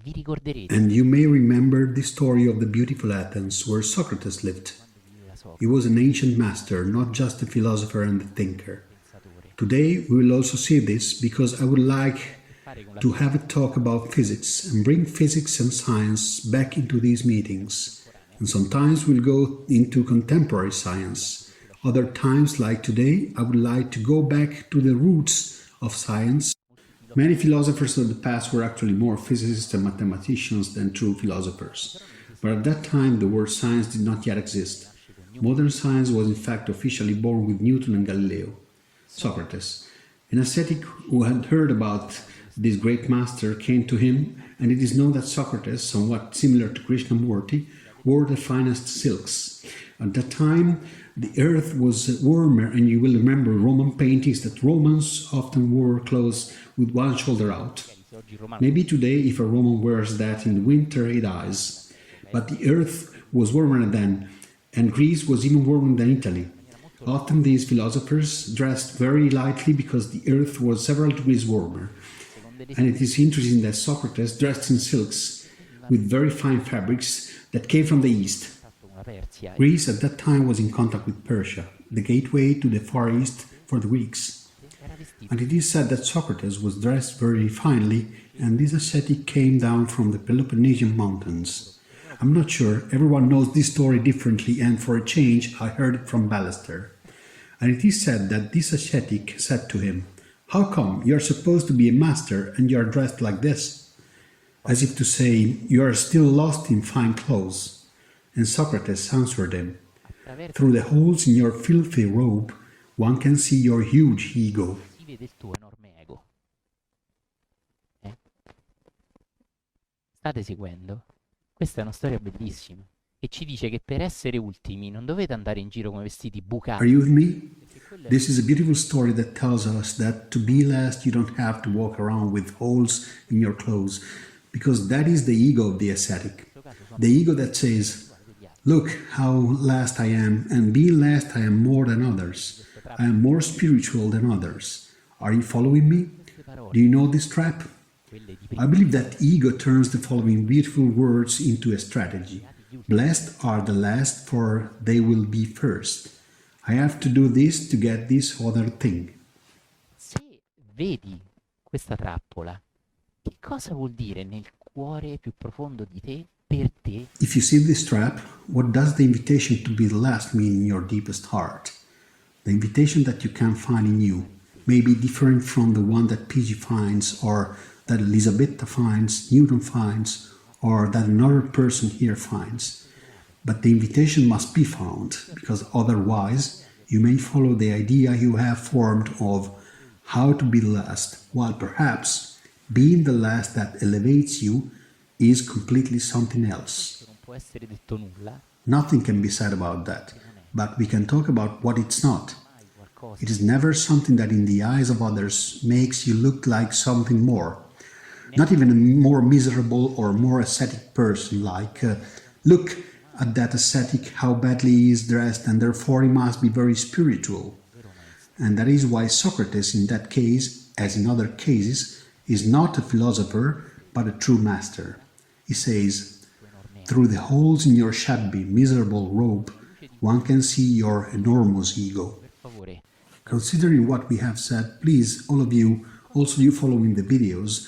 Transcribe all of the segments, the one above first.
And you may remember the story of the beautiful Athens where Socrates lived. He was an ancient master, not just a philosopher and a thinker. Today we will also see this because I would like to have a talk about physics and bring physics and science back into these meetings. And sometimes we'll go into contemporary science. Other times, like today, I would like to go back to the roots of science. Many philosophers of the past were actually more physicists and mathematicians than true philosophers. But at that time, the word science did not yet exist. Modern science was in fact officially born with Newton and Galileo. Socrates, an ascetic who had heard about this great master, came to him, and it is known that Socrates, somewhat similar to Krishnamurti, wore the finest silks. At that time, the earth was warmer, and you will remember Roman paintings that Romans often wore clothes with one shoulder out. Maybe today, if a Roman wears that in the winter, he dies. But the earth was warmer then, and Greece was even warmer than Italy. Often these philosophers dressed very lightly because the earth was several degrees warmer. And it is interesting that Socrates dressed in silks with very fine fabrics that came from the east. Greece at that time was in contact with Persia, the gateway to the Far East for the Greeks. And it is said that Socrates was dressed very finely, and this ascetic came down from the Peloponnesian mountains. I'm not sure, everyone knows this story differently, and for a change I heard it from Ballister. And it is said that this ascetic said to him, "How come you're supposed to be a master and you're dressed like this?" As if to say, "You are still lost in fine clothes." And Socrates answered him, "Through the holes in your filthy robe, one can see your huge ego." State seguendo? Questa è una storia bellissima e ci dice che per essere ultimi non dovete andare in giro come vestiti bucati. Are you with me? This is a beautiful story that tells us that to be last you don't have to walk around with holes in your clothes, because that is the ego of the ascetic. The ego that says, "Look how last I am, and being last I am more than others. I am more spiritual than others. Are you following me? Do you know this trap?" I believe that ego turns the following beautiful words into a strategy. "Blessed are the last, for they will be first. I have to do this to get this other thing." Se vedi questa trappola, che cosa vuol dire nel cuore più profondo di te, per te? If you see this trap, what does the invitation to be the last mean in your deepest heart? The invitation that you can find in you may be different from the one that PG finds, or that Elisabetta finds, Newton finds, or that another person here finds. But the invitation must be found, because otherwise you may follow the idea you have formed of how to be the last, while perhaps being the last that elevates you is completely something else. Nothing can be said about that, but we can talk about what it's not. It is never something that in the eyes of others makes you look like something more. Not even a more miserable or more ascetic person, like, look at that ascetic, how badly he is dressed, and therefore he must be very spiritual. And that is why Socrates, in that case, as in other cases, is not a philosopher, but a true master. He says, "Through the holes in your shabby, miserable robe, one can see your enormous ego." Considering what we have said, please, all of you, also you following the videos,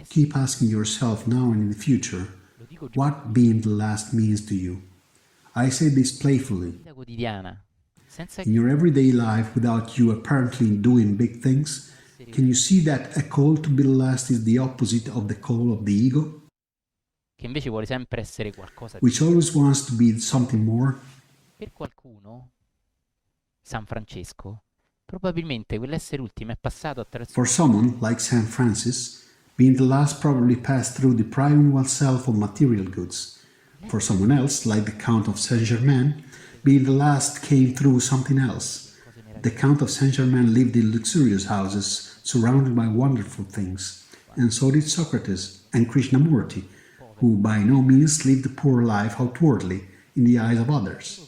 keep asking yourself now and in the future, what being the last means to you. I say this playfully. In your everyday life, without you apparently doing big things, can you see that a call to be the last is the opposite of the call of the ego? Which always wants to be something more? Per qualcuno, San Francesco, probabilmente quell'essere ultimo è passato attraverso... For someone, like Saint Francis, being the last probably passed through depriving oneself of material goods. For someone else, like the Count of Saint-Germain, being the last came through something else. The Count of Saint-Germain lived in luxurious houses, surrounded by wonderful things. And so did Socrates and Krishnamurti, who by no means lived a poor life outwardly in the eyes of others.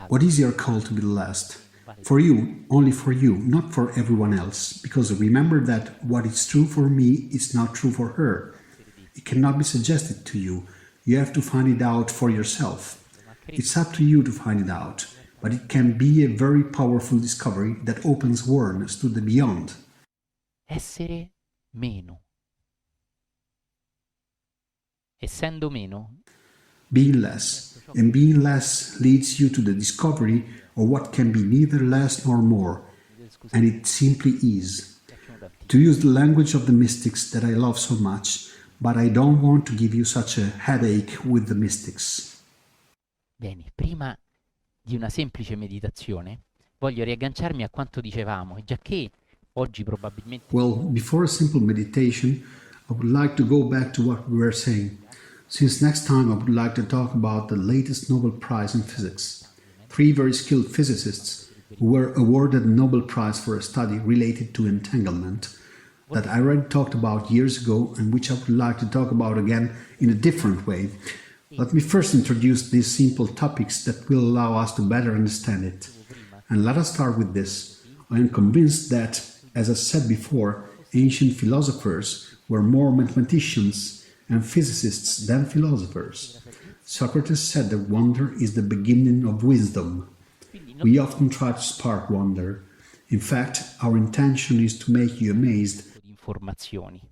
What is your call to be the last? For you, only for you, not for everyone else, because remember that what is true for me is not true for her, It cannot be suggested to you. You have to find it out for yourself. It's up to you to find it out, but it can be a very powerful discovery that opens awareness to the beyond. Essere meno. Essendo meno. Being less. And being less leads you to the discovery of what can be neither less nor more. And it simply is. To use the language of the mystics that I love so much, but I don't want to give you such a headache with the mystics. Bene, prima di una semplice meditazione voglio riagganciarmi a quanto dicevamo, e giacché oggi probabilmente... Well, before a simple meditation, I would like to go back to what we were saying. Since next time I would like to talk about the latest Nobel Prize in Physics. 3 very skilled physicists who were awarded a Nobel Prize for a study related to entanglement that I already talked about years ago and which I would like to talk about again in a different way. Let me first introduce these simple topics that will allow us to better understand it. And let us start with this. I am convinced that, as I said before, ancient philosophers were more mathematicians and physicists than philosophers. Socrates said that wonder is the beginning of wisdom. We often try to spark wonder. In fact, our intention is to make you amazed informazioni.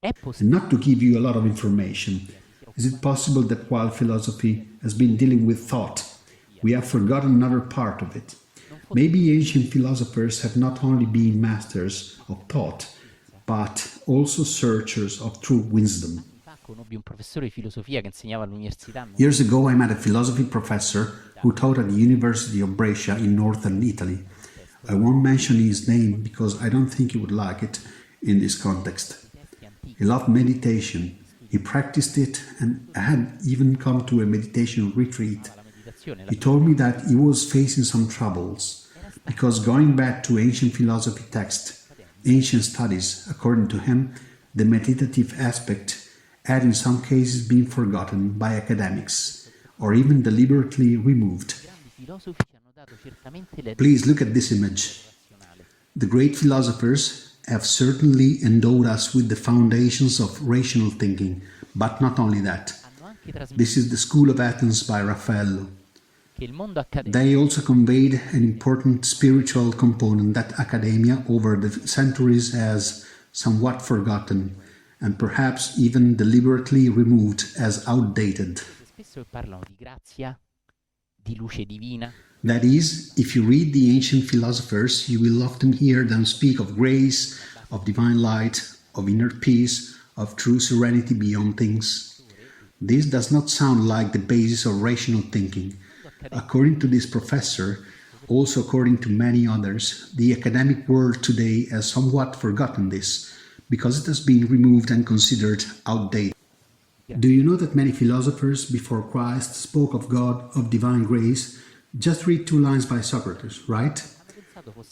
and not to give you a lot of information. Is it possible that while philosophy has been dealing with thought, we have forgotten another part of it? Maybe ancient philosophers have not only been masters of thought, but also searchers of true wisdom. Conobbi un professore di filosofia che insegnava all'università. Years ago I met a philosophy professor who taught at the University of Brescia in northern Italy. I won't mention his name because I don't think he would like it in this context. He loved meditation. He practiced it and had even come to a meditation retreat. He told me that he was facing some troubles because going back to ancient philosophy texts, ancient studies, according to him, the meditative aspect had in some cases been forgotten by academics or even deliberately removed. Please look at this image. The great philosophers have certainly endowed us with the foundations of rational thinking, but not only that. This is the School of Athens by Raffaello. They also conveyed an important spiritual component that academia over the centuries has somewhat forgotten and perhaps even deliberately removed as outdated. That is, if you read the ancient philosophers, you will often hear them speak of grace, of divine light, of inner peace, of true serenity beyond things. This does not sound like the basis of rational thinking. According to this professor, also according to many others, the academic world today has somewhat forgotten this, because it has been removed and considered outdated. Do you know that many philosophers before Christ spoke of God, of divine grace? Just read 2 lines by Socrates, right?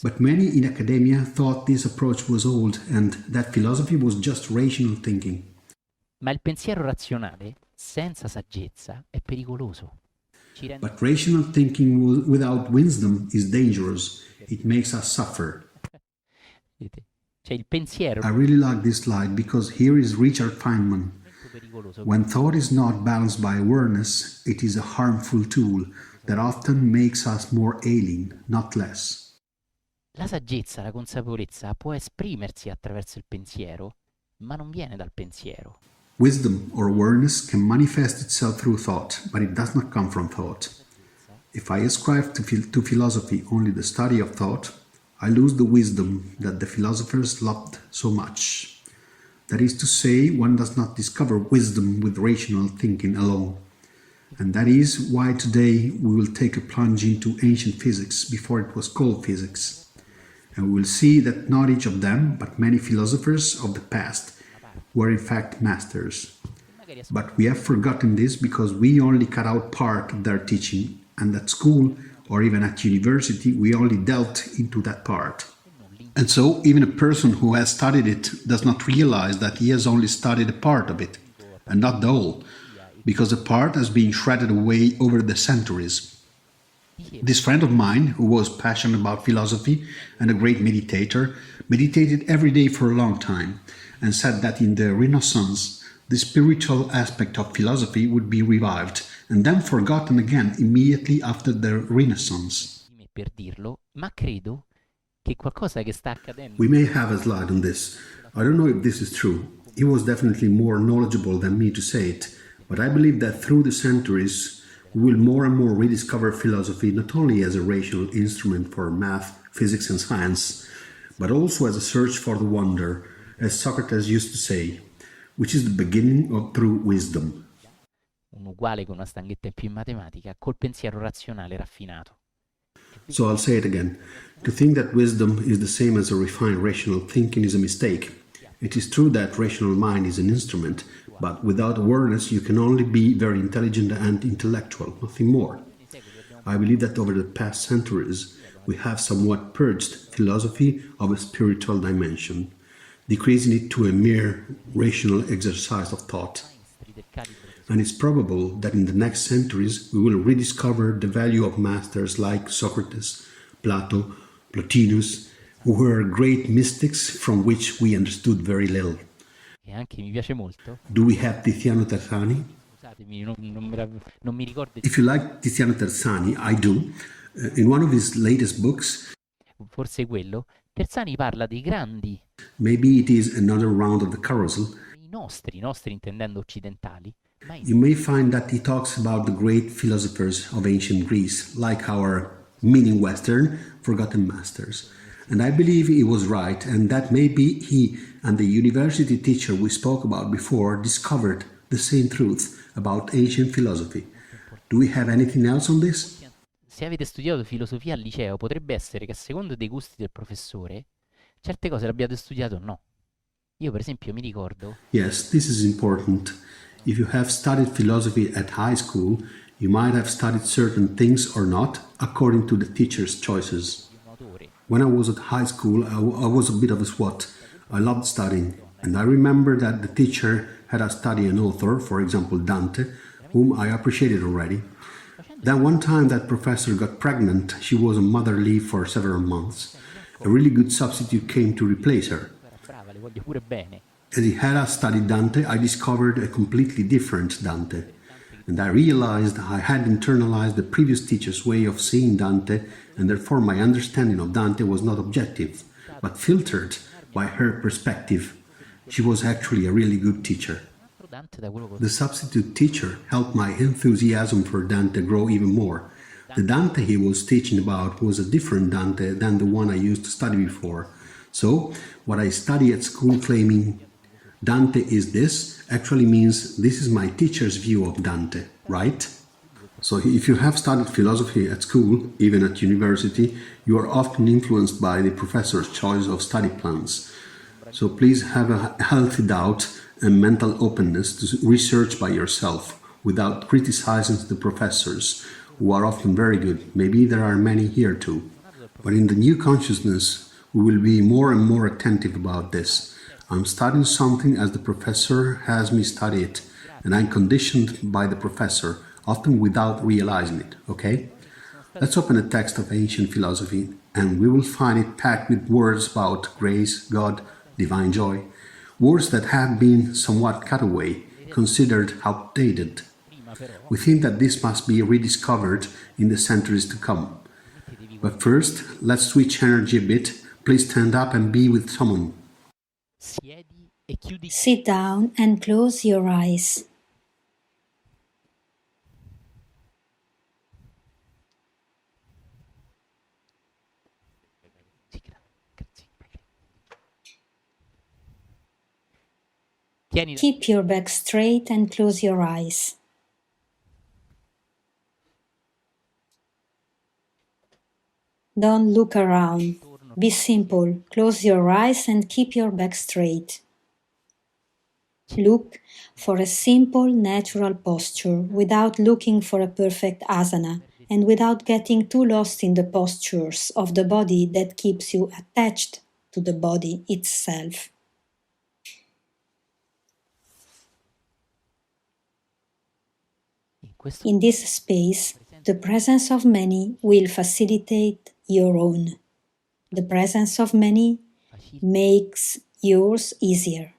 But many in academia thought this approach was old and that philosophy was just rational thinking. Ma il pensiero razionale, senza saggezza, è pericoloso. But rational thinking without wisdom is dangerous. It makes us suffer. Cioè il pensiero... I really like this slide because here is Richard Feynman. When thought is not balanced by awareness, it is a harmful tool that often makes us more alien, not less. La saggezza, la consapevolezza può esprimersi attraverso il pensiero, ma non viene dal pensiero. Wisdom or awareness can manifest itself through thought, but it does not come from thought. If I ascribe to philosophy only the study of thought, I lose the wisdom that the philosophers loved so much. That is to say, one does not discover wisdom with rational thinking alone. And that is why today we will take a plunge into ancient physics before it was called physics. And we will see that not each of them, but many philosophers of the past were in fact masters. But we have forgotten this because we only cut out part of their teaching, and at school or even at university we only delved into that part. And so even a person who has studied it does not realize that he has only studied a part of it, and not the whole, because a part has been shredded away over the centuries. This friend of mine, who was passionate about philosophy and a great meditator, meditated every day for a long time, and said that in the Renaissance the spiritual aspect of philosophy would be revived and then forgotten again immediately after the Renaissance. Per dirlo, ma credo che qualcosa che sta accadendo. We may have a slide on this. I don't know if this is true. He was definitely more knowledgeable than me to say it, but I believe that through the centuries we will more and more rediscover philosophy not only as a rational instrument for math, physics and science, but also as a search for the wonder, as Socrates used to say, which is the beginning of true wisdom. Un uguale con una stanghetta in più in matematica, col pensiero razionale raffinato. So I'll say it again. To think that wisdom is the same as a refined rational thinking is a mistake. It is true that rational mind is an instrument, but without awareness you can only be very intelligent and intellectual, nothing more. I believe that over the past centuries we have somewhat purged philosophy of a spiritual dimension, decreasing it to a mere rational exercise of thought. And it's probable that in the next centuries we will rediscover the value of masters like Socrates, Plato, Plotinus, who were great mystics from which we understood very little. E anche mi piace molto. Do we have Tiziano Terzani? Scusatemi, non mi ricordo. If you like Tiziano Terzani, I do. In one of his latest books, forse quello, Terzani parla dei grandi. Maybe it is another round of the carousel. I nostri intendendo occidentali. You may find that he talks about the great philosophers of ancient Greece, like our, meaning Western, forgotten masters. And I believe he was right, and that maybe he and the university teacher we spoke about before discovered the same truth about ancient philosophy. Do we have anything else on this? Se avete studiato filosofia al liceo, potrebbe essere che a seconda dei gusti del professore, certe cose le abbiate studiate o no. Io per esempio mi ricordo... Yes, this is important. If you have studied philosophy at high school, you might have studied certain things or not, according to the teacher's choices. When I was at high school, I was a bit of a swot. I loved studying, and I remember that the teacher had us study an author, for example Dante, whom I appreciated already. Then one time that professor got pregnant, she was on mother leave for several months. A really good substitute came to replace her. As he had us study Dante, I discovered a completely different Dante. And I realized I had internalized the previous teacher's way of seeing Dante, and therefore my understanding of Dante was not objective, but filtered by her perspective. She was actually a really good teacher. The substitute teacher helped my enthusiasm for Dante grow even more. The Dante he was teaching about was a different Dante than the one I used to study before. So, what I study at school claiming Dante is this actually means this is my teacher's view of Dante, right? So if you have studied philosophy at school, even at university, you are often influenced by the professor's choice of study plans. So please have a healthy doubt and mental openness to research by yourself without criticizing the professors, who are often very good. Maybe there are many here too. But in the new consciousness, we will be more and more attentive about this. I'm studying something as the professor has me study it, and I'm conditioned by the professor, often without realizing it, okay? Let's open a text of ancient philosophy, and we will find it packed with words about grace, God, divine joy, words that have been somewhat cut away, considered outdated. We think that this must be rediscovered in the centuries to come. But first, let's switch energy a bit. Please stand up and be with someone. Sit down and close your eyes. Keep your back straight and close your eyes. Don't look around. Be simple. Close your eyes and keep your back straight. Look for a simple, natural posture without looking for a perfect asana and without getting too lost in the postures of the body that keeps you attached to the body itself. In this space, the presence of many will facilitate your own. The presence of many makes yours easier.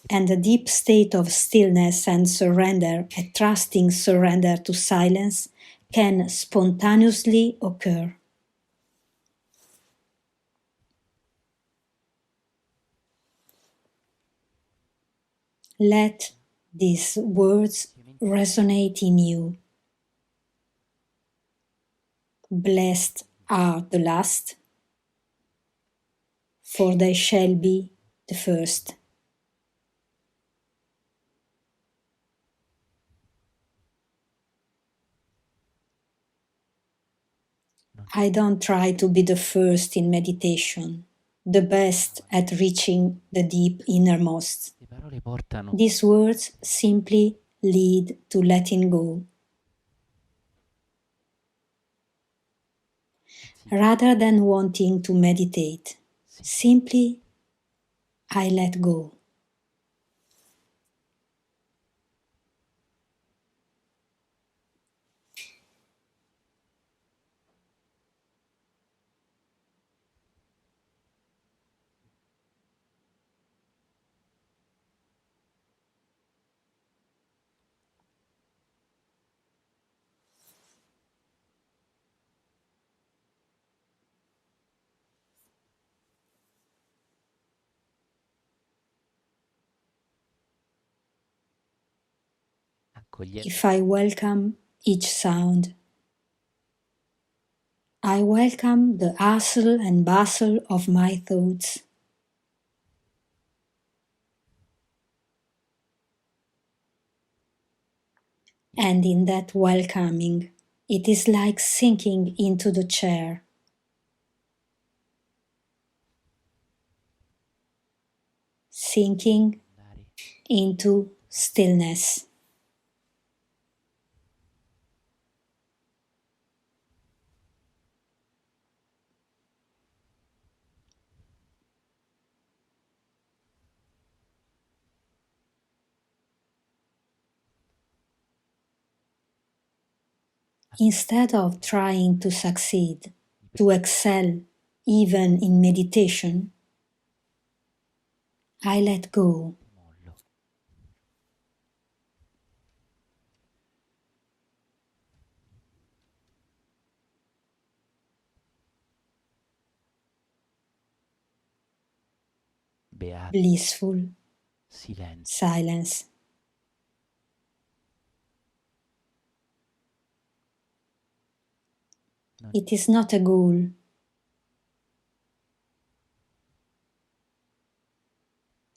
and a deep state of stillness and surrender, a trusting surrender to silence, can spontaneously occur. Let these words resonate in you. Blessed are the last, for they shall be the first. I don't try to be the first in meditation, the best at reaching the deep innermost. Le parole portano These words simply lead to letting go. Rather than wanting to meditate, simply I let go. accogliendo If I welcome each sound, I welcome the hustle and bustle of my thoughts. And in that welcoming, it is like sinking into the chair, sinking andare into stillness. Instead of trying to succeed, to excel, even in meditation, I let go. mollo. Beato Blissful silenzio. silence. It is not a goal.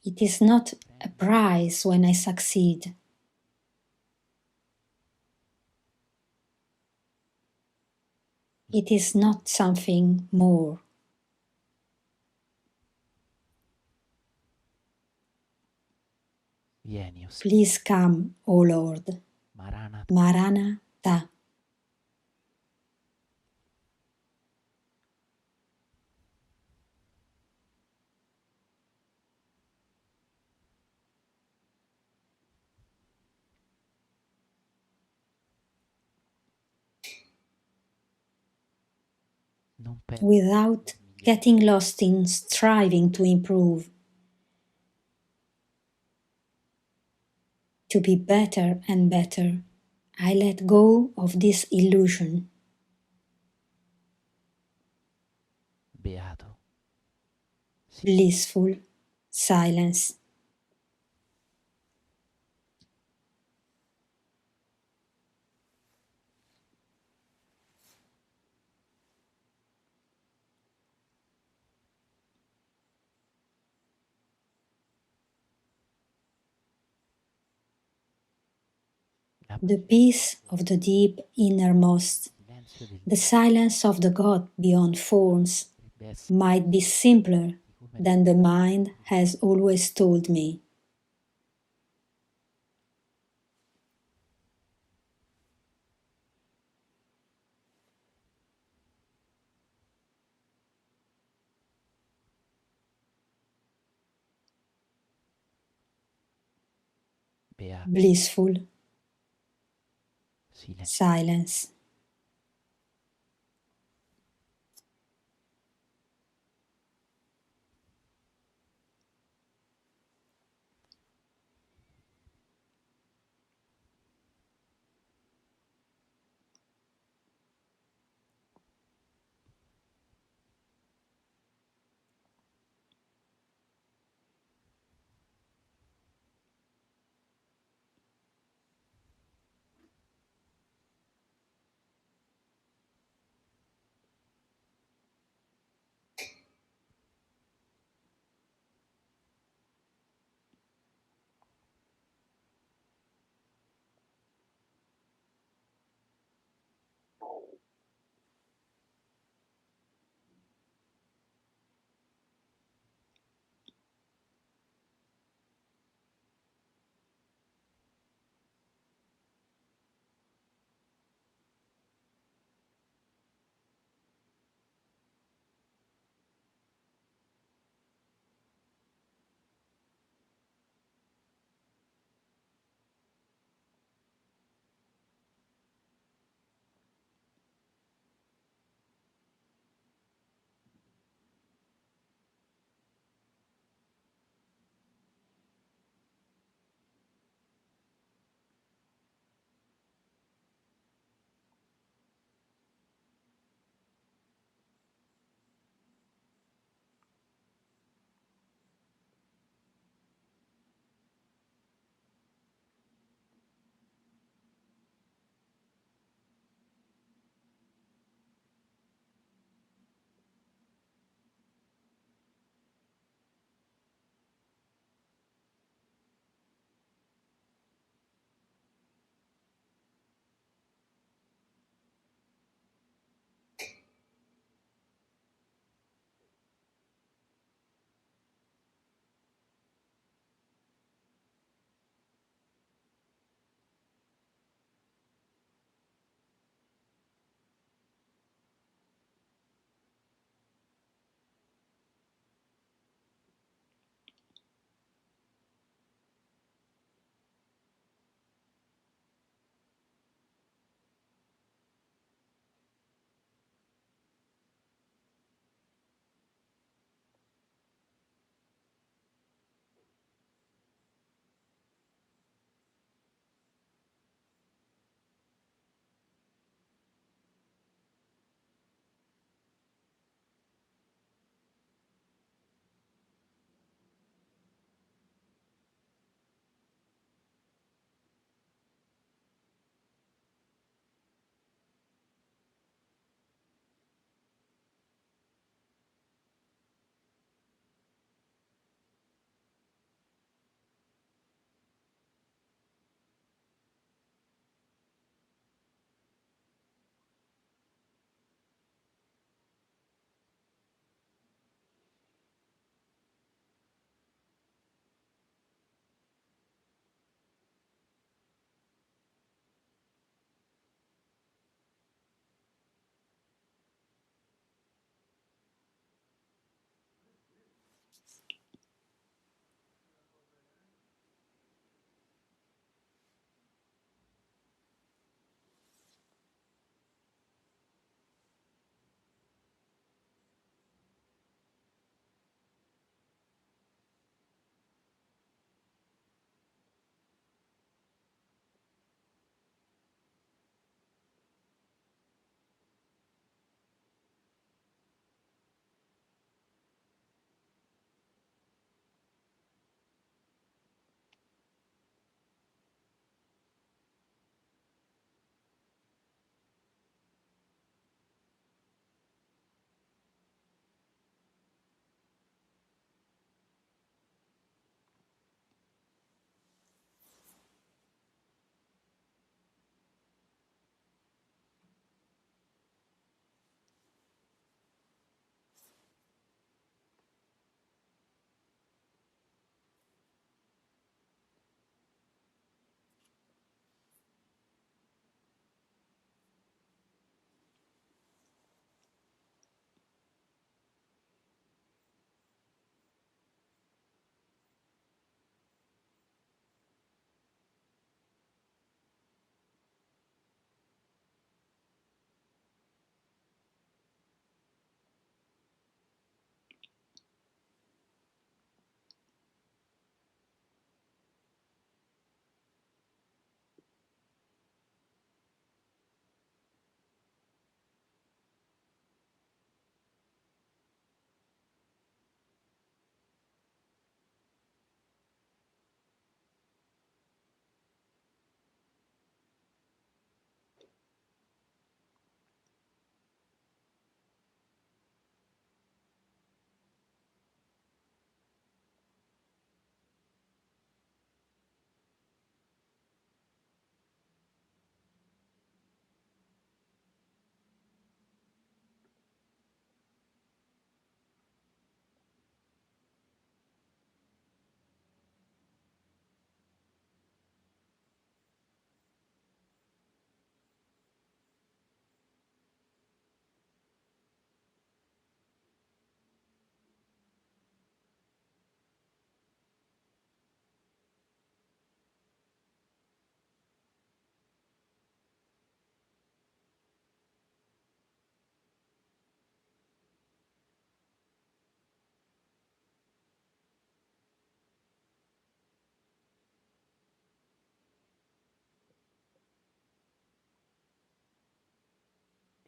It is not a prize when I succeed. It is not something more. Vieni, o Please come, O Lord. Maranatha. Maranatha. Non penso Without getting lost in striving to improve, to be better and better, I let go of this illusion. beato. Blissful silence. The peace of the deep innermost, silenzio del the silence of the God beyond forms, potrebbe essere might be simpler than the mind has always told me. beato Blissful silenzio. silence.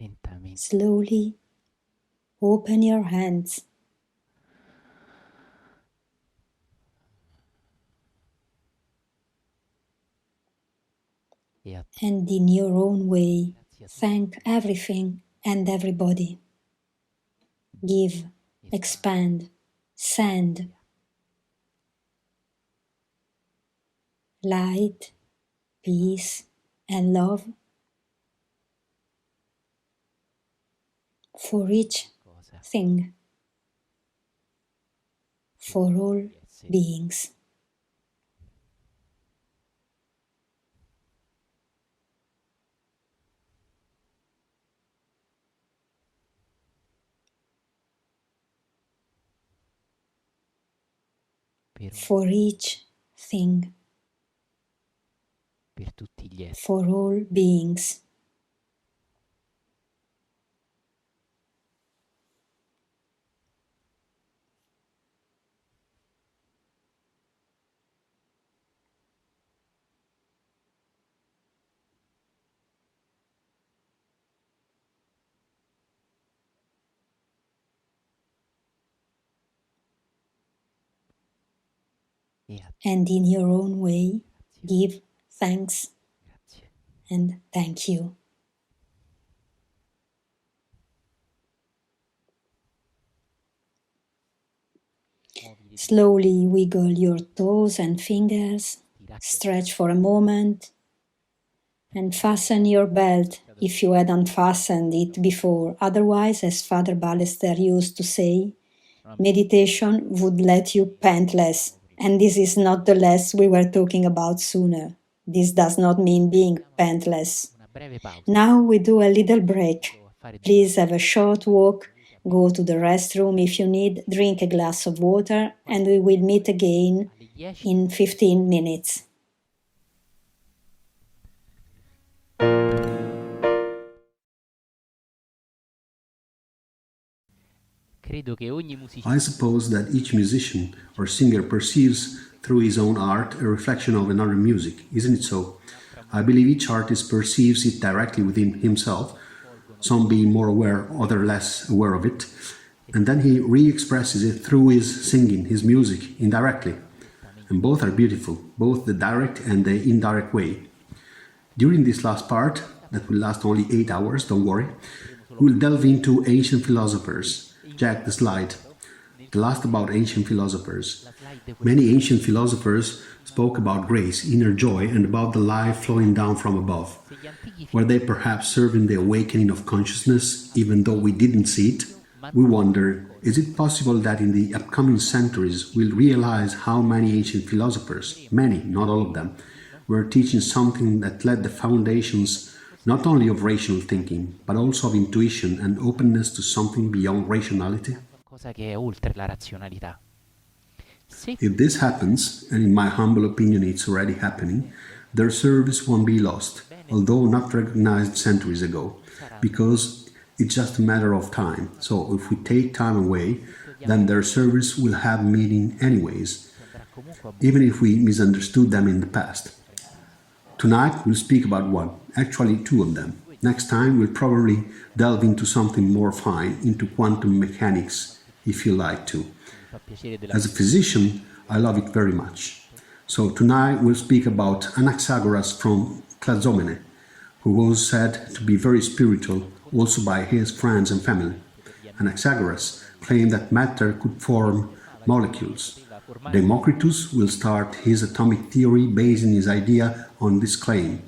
lentamente. Slowly open your hands E and in your own way grazie a tutti. thank everything and everybody. Give, expand, send light, peace, and love for each Cosa thing, for all gli esseri. beings. For each thing, Per tutti gli esseri. for all beings. And in your own way, give thanks Grazie. and thank you. Slowly wiggle your toes and fingers, stretch for a moment, and fasten your belt if you had unfastened it before. Otherwise, as Father Ballester used to say, meditation would let you pant less. And this is not the less we were talking about sooner. This does not mean being pantless. Una breve pausa. Now we do a little break. A fare Please have a short walk, go to the restroom if you need, drink a glass of water, and we will meet again alle 10. in 15 minutes. Credo che ogni musicista I suppose that each musician or singer perceives through his own art a reflection of another music, isn't it so? I believe each artist perceives it directly within himself, some being more aware, others less aware of it, and then he re-expresses it through his singing, his music, indirectly. And both are beautiful, both the direct and the indirect way. During this last part, that will last only 8 hours, don't worry, we'll delve into ancient philosophers. Jack, the slide. The last about ancient philosophers. Many ancient philosophers spoke about grace, inner joy, and about the life flowing down from above. Were they perhaps serving the awakening of consciousness, even though we didn't see it? We wonder, is it possible that in the upcoming centuries we'll realize how many ancient philosophers, many, not all of them, were teaching something that laid the foundations not only of rational thinking, but also of intuition and openness to something beyond rationality? qualcosa che è oltre la razionalità. Se If this happens, and in my humble opinion it's already happening, their service won't be lost, although not recognized centuries ago, because it's just a matter of time. So if we take time away, then their service will have meaning anyways, andrà comunque a even if we misunderstood them in the past. Tonight we'll speak about one, actually two of them. Next time we'll probably delve into something more fine, into quantum mechanics, if you like to. fa piacere della As a physician, I love it very much. So tonight we'll speak about Anaxagoras from Clazomene, who was said to be very spiritual also by his friends and family. Anaxagoras claimed that matter could form molecules. Democritus will start his atomic theory basing his idea on this claim,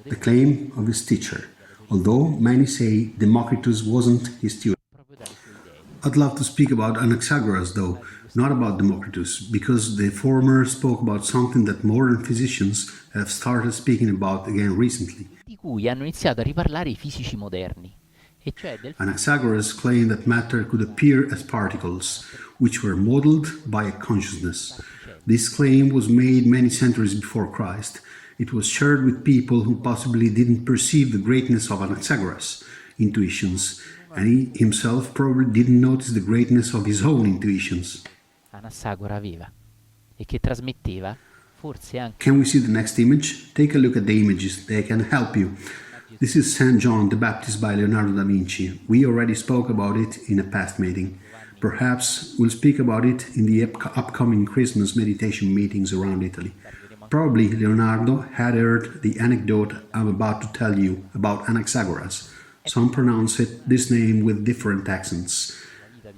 the claim of his teacher, although many say Democritus wasn't his student. proprio dalle sue idee. I'd love to speak about Anaxagoras, though, not about Democritus, because the former spoke about something that modern physicians have started speaking about again recently. Di cui hanno iniziato a riparlare i fisici moderni, e cioè del Anaxagoras claimed that matter could appear as particles, which were modeled by a consciousness. This claim was made many centuries before Christ. It was shared with people who possibly didn't perceive the greatness of Anaxagoras' intuitions, and he himself probably didn't notice the greatness of his own intuitions. Anassagora aveva e che trasmetteva forse anche Can we see the next image? Take a look at the images, they can help you. This is St. John the Baptist by Leonardo da Vinci. We already spoke about it in a past meeting. Perhaps we'll speak about it in the upcoming Christmas meditation meetings around Italy. Probably Leonardo had heard the anecdote I'm about to tell you about Anaxagoras. Some pronounce this name with different accents,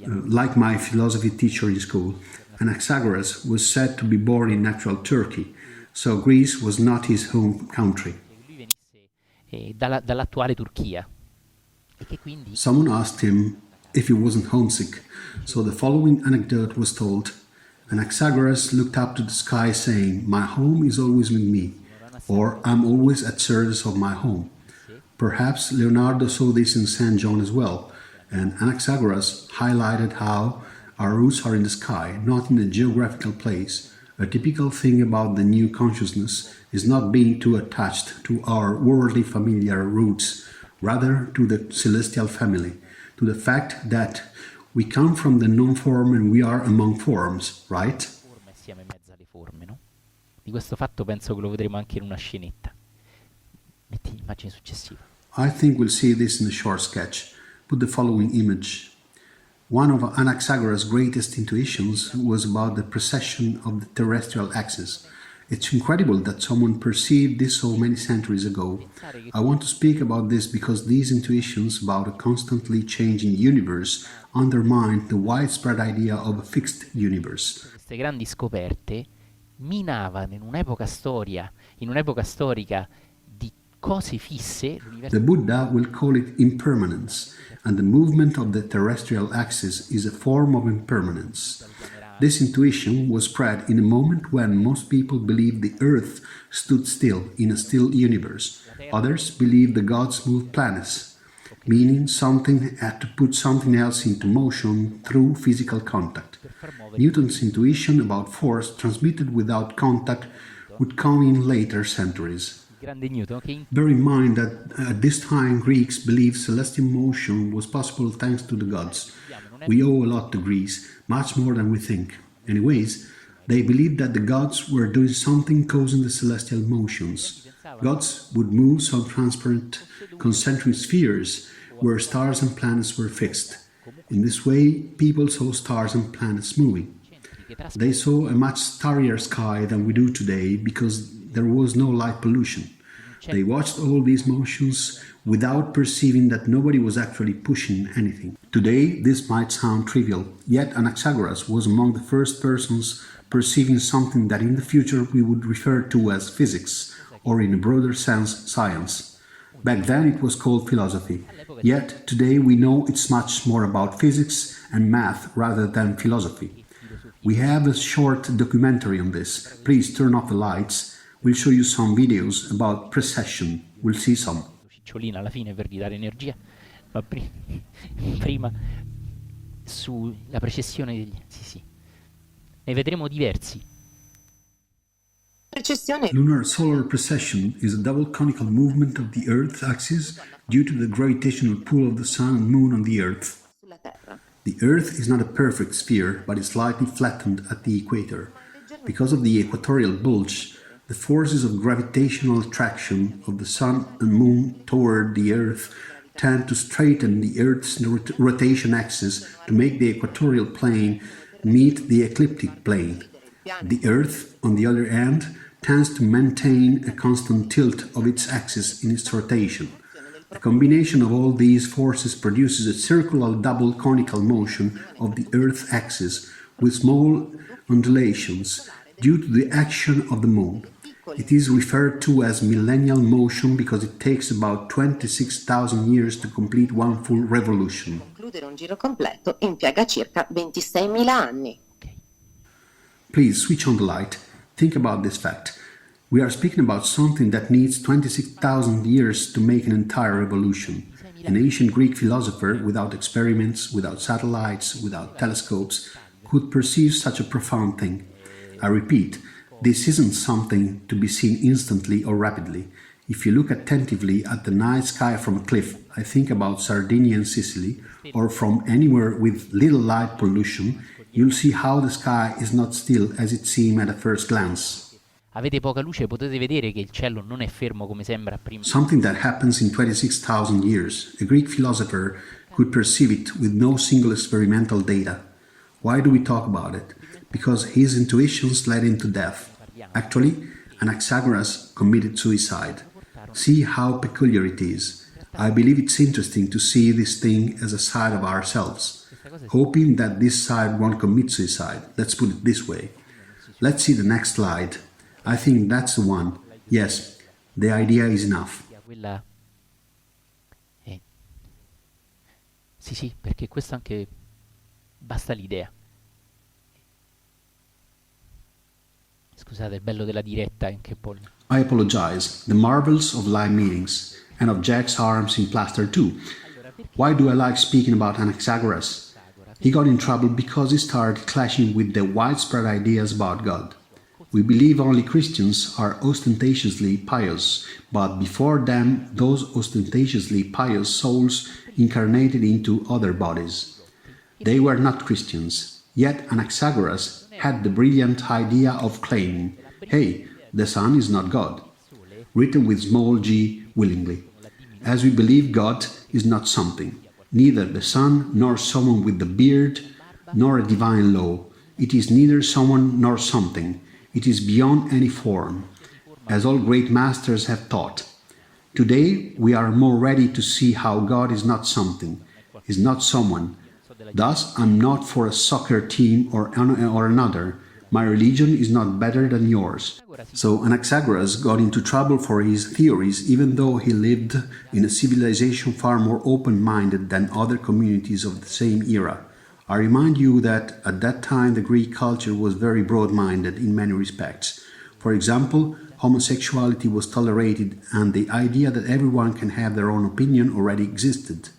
like my philosophy teacher in school. Anaxagoras was said to be born in actual Turkey, so Greece was not his home country. Dall'attuale Turchia. E che quindi Someone asked him if he wasn't homesick, so the following anecdote was told. Anaxagoras looked up to the sky saying, "My home is always with me," or "I'm always at service of my home." Perhaps Leonardo saw this in St. John as well, and Anaxagoras highlighted how our roots are in the sky, not in a geographical place. A typical thing about the new consciousness is not being too attached to our worldly familiar roots, rather to the celestial family, to the fact that we come from the non-form and we are among forms, right? forma e siamo in mezzo alle forme, no? Di questo fatto penso che lo vedremo anche in una scenetta. Metti l'immagine successiva. I think we'll see this in a short sketch. Put the following image. One of Anaxagoras' greatest intuitions was about the precession of the terrestrial axis. It's incredible that someone perceived this so many centuries ago. I want to speak about this because these intuitions about a constantly changing universe undermine the widespread idea of a fixed universe. Queste grandi scoperte minavano in un'epoca storica di cose fisse l'universo. The Buddha will call it impermanence, and the movement of the terrestrial axis is a form of impermanence. This intuition was spread in a moment when most people believed the Earth stood still in a still universe. Others believed the gods moved planets, meaning something had to put something else into motion through physical contact. Newton's intuition about force transmitted without contact would come in later centuries. Grande Newton che Bear in mind that at this time Greeks believed celestial motion was possible thanks to the gods. We owe a lot to Greece, much more than we think. Anyways, they believed that the gods were doing something causing the celestial motions. Gods would move some transparent concentric spheres where stars and planets were fixed. In this way, people saw stars and planets moving. They saw a much starrier sky than we do today because there was no light pollution. They watched all these motions without perceiving that nobody was actually pushing anything. Today, this might sound trivial, yet Anaxagoras was among the first persons perceiving something that in the future we would refer to as physics, or in a broader sense, science. Back then it was called philosophy, yet today we know it's much more about physics and math rather than philosophy. We have a short documentary on this. Please turn off the lights. We'll show you some videos about precession. We'll see some. cicciolina alla fine per ridare energia, ma prima sulla precessione degli... Sì. Ne vedremo diversi. Lunar solar precession is a double conical movement of the Earth's axis due to the gravitational pull of the Sun and Moon on the Earth. The Earth is not a perfect sphere, but is slightly flattened at the equator. Because of the equatorial bulge, the forces of gravitational attraction of the Sun and Moon toward the Earth tend to straighten the Earth's rotation axis to make the equatorial plane meet the ecliptic plane. The Earth, on the other hand, tends to maintain a constant tilt of its axis in its rotation. The combination of all these forces produces a circular double conical motion of the Earth's axis with small undulations due to the action of the Moon. It is referred to as millennial motion because it takes about 26,000 years to complete one full revolution. Concludere un giro completo impiega circa 26.000 anni. Please switch on the light. Think about this fact. We are speaking about something that needs 26,000 years to make an entire revolution. An ancient Greek philosopher, without experiments, without satellites, without telescopes, could perceive such a profound thing. I repeat, this isn't something to be seen instantly or rapidly. If you look attentively at the night sky from a cliff, I think about Sardinia and Sicily, or from anywhere with little light pollution, you'll see how the sky is not still as it seems at a first glance. avete poca luce, potete vedere che il cielo non è fermo come sembra prima. Something that happens in 26,000 years. A Greek philosopher could perceive it with no single experimental data. Why do we talk about it? Because his intuitions led him to death. Actually, Anaxagoras committed suicide. See how peculiar it is. I believe it's interesting to see this thing as a side of ourselves, hoping that this side won't commit suicide. Let's put it this way. Let's see the next slide. I think that's the one. Yes, the idea is enough. Quella... Sì, sì, perché questo anche basta l'idea. Scusate, il bello della diretta è anche un po'... I apologize. The marvels of live meetings and of Jack's arms in plaster too. Why do I like speaking about Anaxagoras? He got in trouble because he started clashing with the widespread ideas about God. We believe only Christians are ostentatiously pious, but before them those ostentatiously pious souls incarnated into other bodies. They were not Christians, yet Anaxagoras had the brilliant idea of claiming, hey, the sun is not God, written with small g willingly, as we believe God is not something, neither the sun nor someone with the beard, nor a divine law. It is neither someone nor something. It is beyond any form, as all great masters have taught. Today we are more ready to see how God is not something, is not someone. Thus, I'm not for a soccer team or another. My religion is not better than yours. So Anaxagoras got into trouble for his theories, even though he lived in a civilization far more open-minded than other communities of the same era. I remind you that at that time the Greek culture was very broad-minded in many respects. For example, homosexuality was tolerated and the idea that everyone can have their own opinion already existed.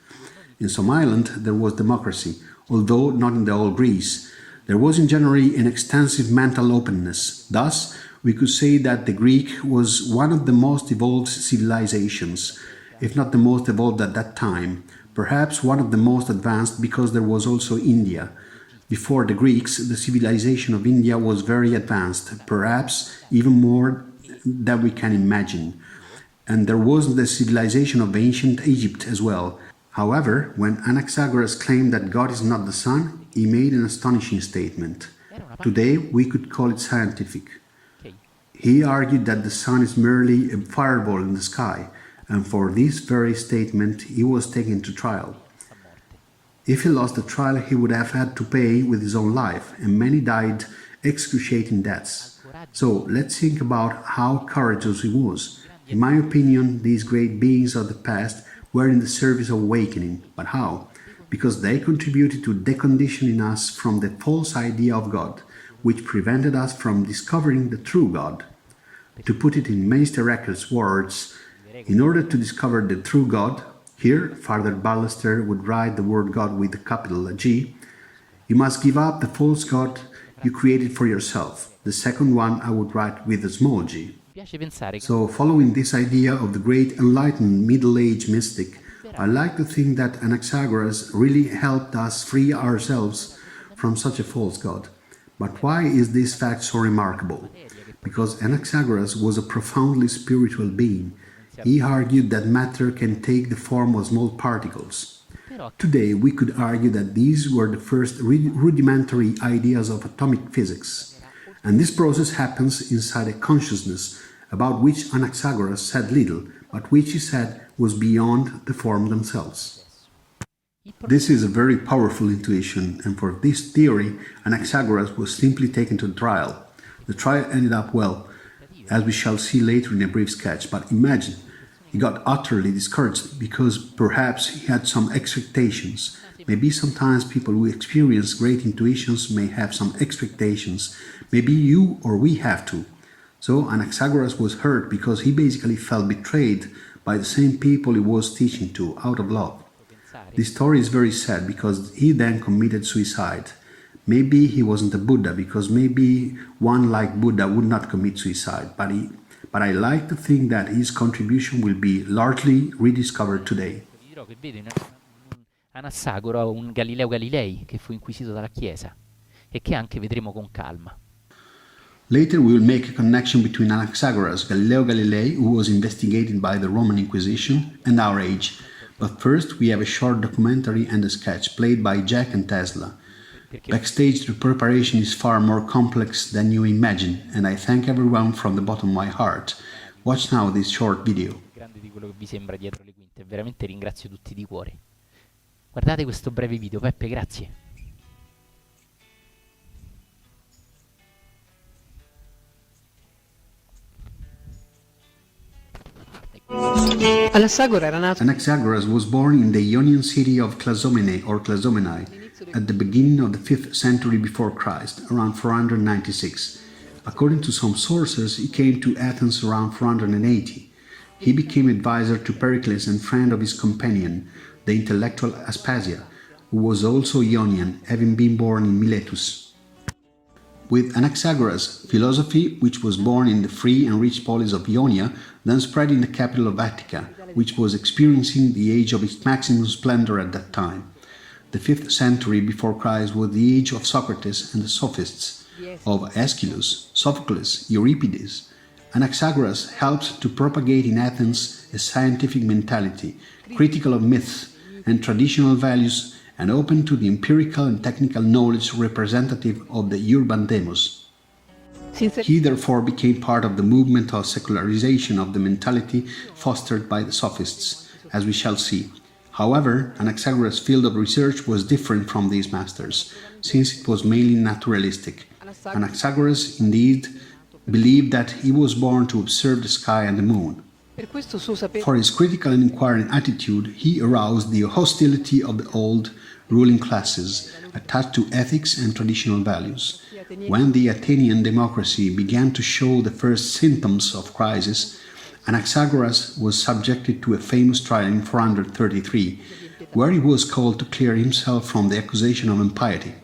In some island there was democracy, although not in the whole Greece. There was in general an extensive mental openness. Thus, we could say that the Greek was one of the most evolved civilizations, if not the most evolved at that time, perhaps one of the most advanced because there was also India. Before the Greeks, the civilization of India was very advanced, perhaps even more than we can imagine. And there was the civilization of ancient Egypt as well. However, when Anaxagoras claimed that God is not the sun, he made an astonishing statement. Today, we could call it scientific. He argued that the sun is merely a fireball in the sky, and for this very statement he was taken to trial. If he lost the trial, he would have had to pay with his own life, and many died excruciating deaths. So let's think about how courageous he was. In my opinion, these great beings of the past were in the service of awakening. But how? Because they contributed to deconditioning us from the false idea of God, which prevented us from discovering the true God. To put it in Meister Eckert's words, in order to discover the true God, here Father Ballester would write the word God with a capital G, you must give up the false God you created for yourself. The second one I would write with a small g. So following this idea of the great enlightened middle-age mystic, I like to think that Anaxagoras really helped us free ourselves from such a false God. But why is this fact so remarkable? Because Anaxagoras was a profoundly spiritual being. He argued that matter can take the form of small particles. Today we could argue that these were the first rudimentary ideas of atomic physics. And this process happens inside a consciousness about which Anaxagoras said little, but which he said was beyond the form themselves. This is a very powerful intuition, and for this theory Anaxagoras was simply taken to trial. The trial ended up well, as we shall see later in a brief sketch, but imagine, he got utterly discouraged because perhaps he had some expectations. Maybe sometimes people who experience great intuitions may have some expectations. Maybe you or we have to. So Anaxagoras was hurt because he basically felt betrayed by the same people he was teaching to out of love. This story is very sad because he then committed suicide. Maybe he wasn't a Buddha, because maybe one like Buddha would not commit suicide, but I like to think that his contribution will be largely rediscovered today. Vi dirò che vedo in Anassagora un Galileo Galilei che fu inquisito dalla Chiesa e che anche vedremo con calma. Later we will make a connection between Anaxagoras, Galileo Galilei, who was investigated by the Roman Inquisition, and our age. But first we have a short documentary and a sketch played by Jack and Tesla. Backstage, the preparation is far more complex than you imagine, and I thank everyone from the bottom of my heart. Watch now this short video. Grande di quello che vi sembra dietro le quinte, veramente ringrazio tutti di cuore. Guardate questo breve video, Peppe, grazie. Anaxagoras was born in the Ionian city of Clazomene or Clazomenae at the beginning of the 5th century before Christ, around 496. According to some sources, he came to Athens around 480. He became advisor to Pericles and friend of his companion, the intellectual Aspasia, who was also Ionian, having been born in Miletus. With Anaxagoras, philosophy, which was born in the free and rich polis of Ionia, then spread in the capital of Attica, which was experiencing the age of its maximum splendor at that time. The 5th century before Christ was the age of Socrates and the sophists, of Aeschylus, Sophocles, Euripides. Anaxagoras helped to propagate in Athens a scientific mentality, critical of myths and traditional values, and open to the empirical and technical knowledge representative of the urban demos. He therefore became part of the movement of secularization of the mentality fostered by the sophists, as we shall see. However, Anaxagoras' field of research was different from these masters, since it was mainly naturalistic. Anaxagoras, indeed, believed that he was born to observe the sky and the moon. For his critical and inquiring attitude, he aroused the hostility of the old ruling classes attached to ethics and traditional values. When the Athenian democracy began to show the first symptoms of crisis, Anaxagoras was subjected to a famous trial in 433, where he was called to clear himself from the accusation of impiety.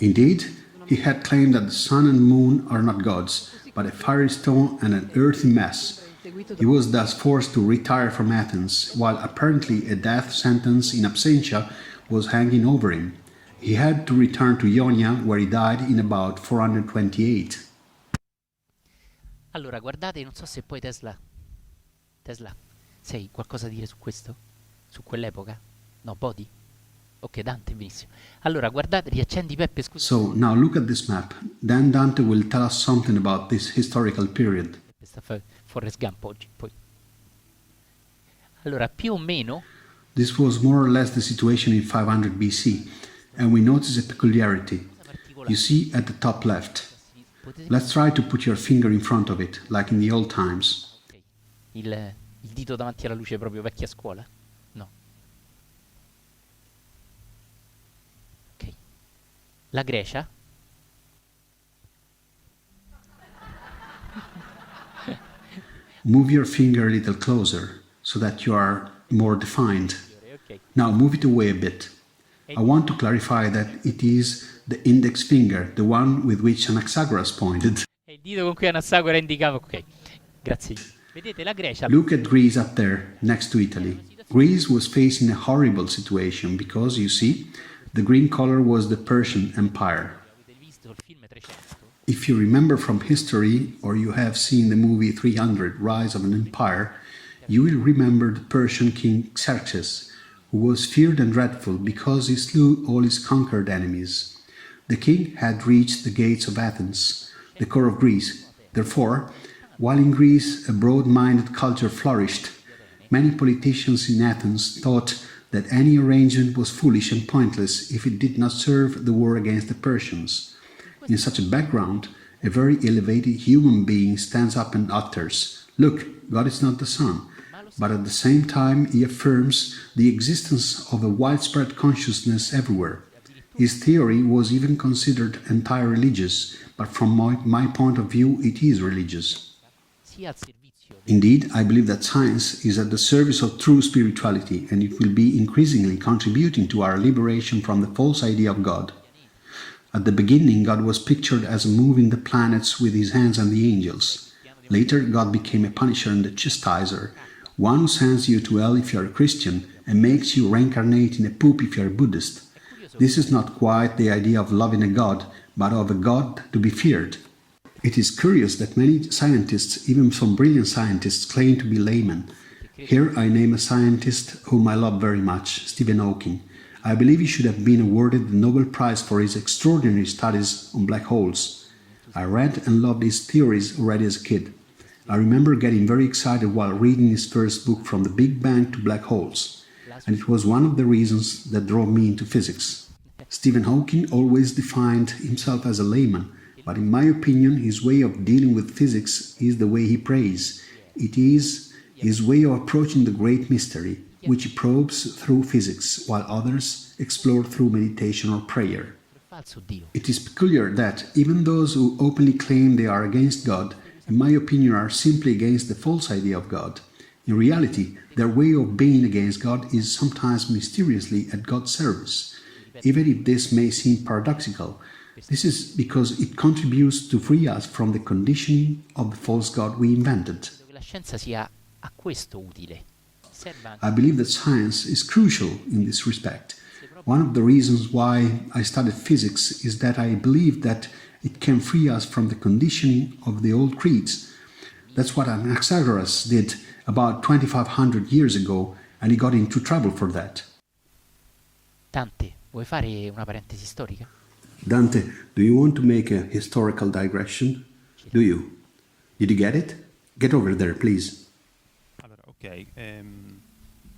Indeed, he had claimed that the sun and moon are not gods, but a fiery stone and an earthy mass. He was thus forced to retire from Athens, while apparently a death sentence in absentia was hanging over him. He had to return to Ionia, where he died in about 428. Allora, guardate, non so se poi Tesla, sai qualcosa da dire su questo? Su quell'epoca? No, Bodi? Ok, Dante, benissimo. Allora, guardate, riaccendi Peppe, scusa. So, now look at this map. Then Dante will tell us something about this historical period. Sta Forrest Gump oggi, poi. Allora, più o meno... This was more or less the situation in 500 BC, and we notice a peculiarity. You see at the top left. Let's try to put your finger in front of it, like in the old times. Okay. Il dito davanti alla luce proprio vecchia scuola? No. Ok. La Grecia? Move your finger a little closer, so that you are more defined. Okay. Now move it away a bit. I want to clarify that it is the index finger, the one with which Anaxagoras pointed. È il dito con cui Anassagora indicava, ok. Grazie. Vedete la Grecia? Look at Greece up there, next to Italy. Greece was facing a horrible situation because, you see, the green color was the Persian Empire. Avete visto il film 300? If you remember from history, or you have seen the movie 300, Rise of an Empire, you will remember the Persian king Xerxes, who was feared and dreadful because he slew all his conquered enemies. The king had reached the gates of Athens, the core of Greece. Therefore, while in Greece a broad-minded culture flourished, many politicians in Athens thought that any arrangement was foolish and pointless if it did not serve the war against the Persians. In such a background, a very elevated human being stands up and utters, "Look, God is not the sun," but at the same time he affirms the existence of a widespread consciousness everywhere. His theory was even considered anti-religious, but from my point of view it is religious. Indeed, I believe that science is at the service of true spirituality, and it will be increasingly contributing to our liberation from the false idea of God. At the beginning, God was pictured as moving the planets with his hands and the angels. Later, God became a punisher and a chastiser, one who sends you to hell if you are a Christian and makes you reincarnate in a poop if you are a Buddhist. This is not quite the idea of loving a God, but of a God to be feared. It is curious that many scientists, even some brilliant scientists, claim to be laymen. Here I name a scientist whom I love very much, Stephen Hawking. I believe he should have been awarded the Nobel Prize for his extraordinary studies on black holes. I read and loved his theories already as a kid. I remember getting very excited while reading his first book, From the Big Bang to Black Holes, and it was one of the reasons that drove me into physics. Stephen Hawking always defined himself as a layman, but in my opinion his way of dealing with physics is the way he prays. It is his way of approaching the great mystery, which he probes through physics, while others explore through meditation or prayer. It is peculiar that even those who openly claim they are against God, in my opinion, are simply against the false idea of God. In reality, their way of being against God is sometimes mysteriously at God's service. Even if this may seem paradoxical, this is because it contributes to free us from the conditioning of the false God we invented. I believe that science is crucial in this respect. One of the reasons why I studied physics is that I believe that it can free us from the conditioning of the old creeds. That's what Anaxagoras did about 2500 years ago, and he got into trouble for that. Dante, vuoi fare una parentesi storica? Dante, do you want to make a historical digression? Do you? Did you get it? Get over there, please. Allora, ok,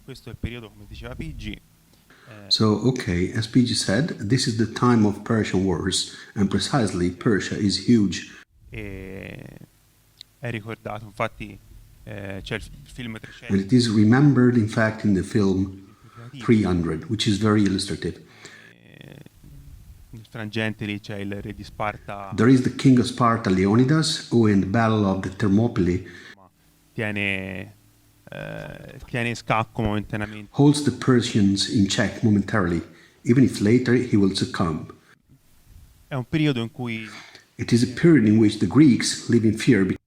questo è il periodo, come diceva Pigi. So, okay, as PG said, this is the time of Persian wars, and precisely Persia is huge. È ricordato, infatti c'è il film 300. And it is remembered, in fact, in the film 300, which is very illustrative. Nel frangente lì c'è il re di Sparta. There is the king of Sparta, Leonidas, who in the battle of the Thermopylae Tiene in scacco momentaneamente. holds the Persians in check momentarily, even if later he will succumb. È un periodo in cui It is a period in which the Greeks live in fear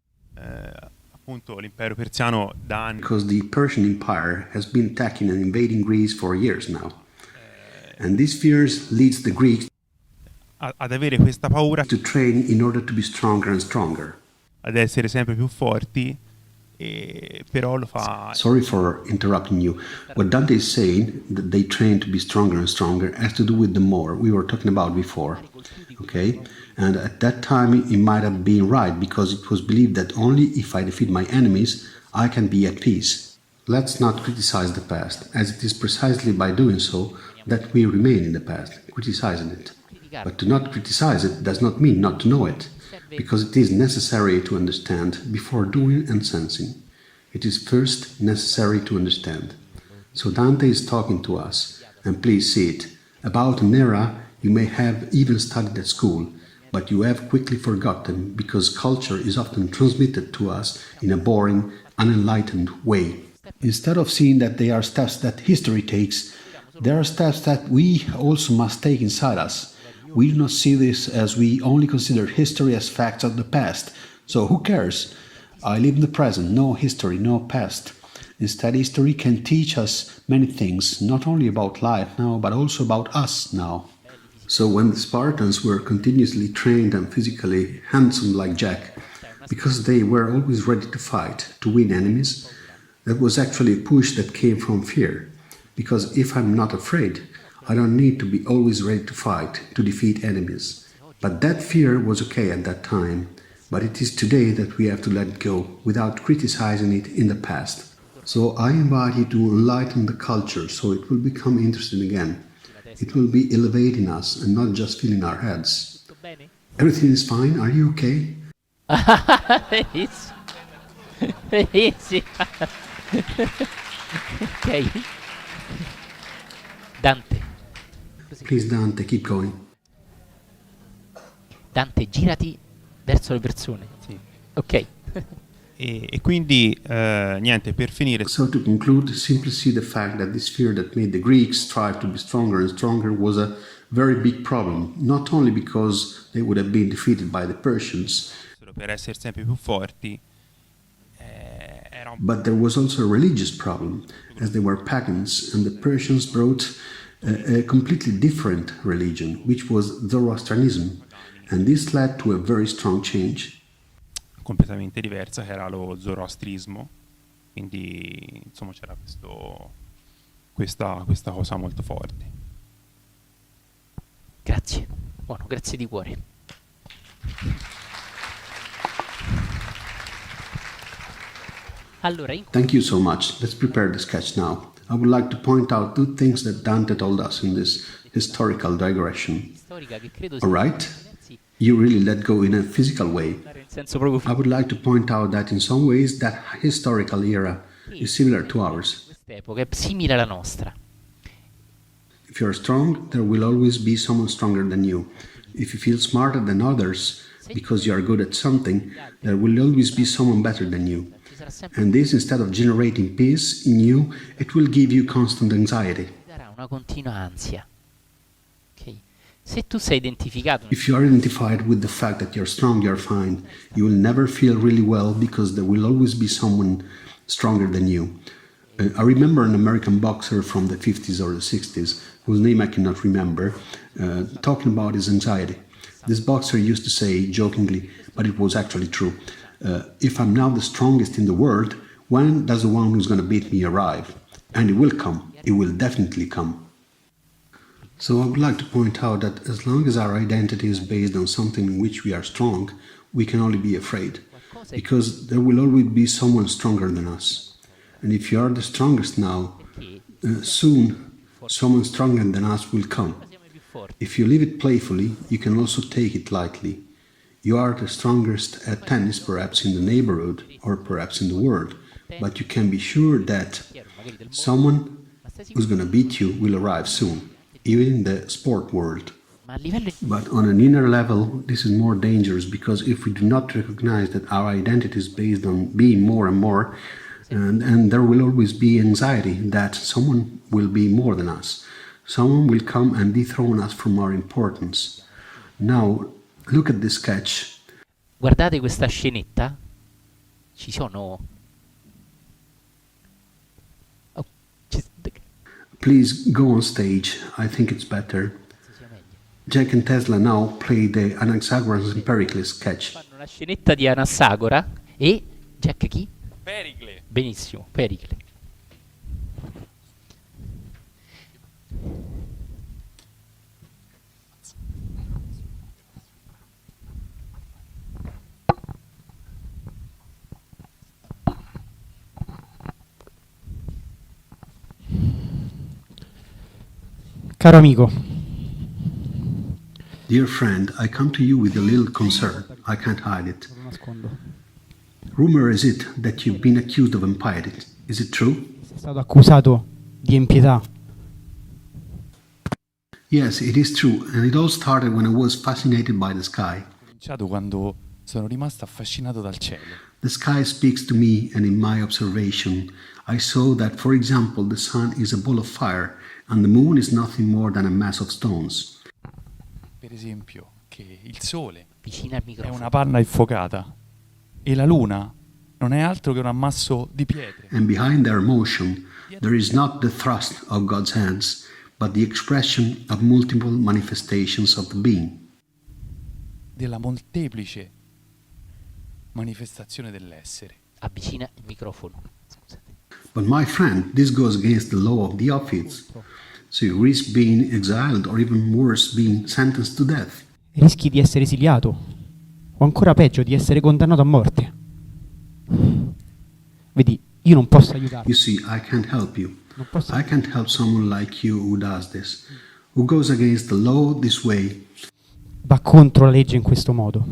appunto l'impero persiano da anni because the Persian Empire has been attacking and invading Greece for years now. And this fear leads the Greeks ad avere questa paura, to train in order to be stronger and stronger. ad essere sempre più forti, e però lo fa. Sorry for interrupting you. What Dante is saying, that they train to be stronger and stronger, has to do with the more we were talking about before. Okay? And at that time it might have been right, because it was believed that only if I defeat my enemies, I can be at peace. Let's not criticize the past, as it is precisely by doing so that we remain in the past, criticizing it. But to not criticize it does not mean not to know it, because it is necessary to understand before doing and sensing. It is first necessary to understand. So Dante is talking to us, and please see it, about an era you may have even studied at school, but you have quickly forgotten because culture is often transmitted to us in a boring, unenlightened way. Instead of seeing that they are steps that history takes, there are steps that we also must take inside us. We do not see this, as we only consider history as facts of the past. So who cares? I live in the present, no history, no past. Instead, history can teach us many things, not only about life now, but also about us now. So when the Spartans were continuously trained and physically handsome like Jack, because they were always ready to fight, to win enemies, that was actually a push that came from fear. Because if I'm not afraid, I don't need to be always ready to fight, to defeat enemies. But that fear was okay at that time, but it is today that we have to let it go without criticizing it in the past. So I invite you to enlighten the culture so it will become interesting again. It will be elevating us and not just filling our heads. Everything is fine? Are you okay? Benissimo. Ok. Dante. Please, Dante, keep going. Dante, girati verso le persone. Sì. Ok. E quindi niente, per finire, So to conclude, simply see the fact that this fear that made the Greeks strive to be stronger and stronger was a very big problem, not only because they would have been defeated by the Persians, per essere sempre più forti, but there was also a religious problem, as they were pagans, and the Persians brought a completely different religion, which was Zoroastrianism. And this led to a very strong change. Completamente diversa, che era lo zoroastrismo, quindi insomma c'era questa cosa molto forte. Grazie, buono, grazie di cuore. Allora, Thank you so much. Let's prepare the sketch now. I would like to point out two things that Dante told us in this historical digression. storica che credo All right? You really let go in a physical way. nel senso proprio I would like to point out that in some ways that historical era is similar to ours. quest'epoca è simile alla nostra. If you're strong, there will always be someone stronger than you. If you feel smarter than others because you are good at something, there will always be someone better than you. Ci sarà sempre And this, instead of generating peace in you, it will give you constant anxiety. darà una continua ansia. Ok? Se tu sei identificato If you are identified with the fact that you're strong, you're fine. You will never feel really well because there will always be someone stronger than you. I remember an American boxer from the 50s or the 60s, whose name I cannot remember, talking about his anxiety. This boxer used to say jokingly, but it was actually true, if I'm now the strongest in the world, when does the one who's going to beat me arrive? And it will come. It will definitely come. So I would like to point out that as long as our identity is based on something in which we are strong, we can only be afraid, because there will always be someone stronger than us. And if you are the strongest now, soon someone stronger than us will come. siamo i più forti. If you live it playfully, you can also take it lightly. You are the strongest at tennis perhaps in the neighborhood or perhaps in the world, but you can be sure that Magari del mondo, someone ma stai who's sicuro? going to beat you will arrive soon, even in the sport world. Ma a livello But on an inner level, this is more dangerous because if we do not recognize that our identity is based on being more and more, and there will always be anxiety that someone will be more than us. Someone will come and dethrone us from our importance. Now, look at this sketch. guardate questa scenetta. Ci sono oh, Please go on stage. I think it's better. sia meglio. Jack and Tesla now play the Anaxagoras and Pericles sketch. Fanno una scenetta di Anassagora e Jack chi? Pericle! Benissimo, Pericle. Caro amico, Dear friend, I come to you with a little concern. I can't hide it. lo nascondo. Rumor is it that you've been accused of impiety. Is it true? Sei stato accusato di impietà. Yes, it is true, and it all started when I was fascinated by the sky. Ho cominciato quando sono rimasto affascinato dal cielo. The sky speaks to me, and in my observation, I saw that, for example, the sun is a ball of fire, and the moon is nothing more than a mass of stones. Per esempio, che il sole Vicino al è microfono. una panna infuocata e la luna non è altro che un ammasso di pietre. And behind their motion, there is not the thrust of God's hands, but the expression of multiple manifestations of the being. Della molteplice manifestazione dell'essere. Avvicina il microfono. Scusate. But my friend, this goes against the law of the office. So you risk being exiled or even worse, being sentenced to death. Rischi di essere esiliato o ancora peggio di essere condannato a morte. Vedi, io non posso aiutarti. You see, I can't help you. Non posso. I can't help someone like you who does this, who goes against the law this way. Va contro la legge in questo modo.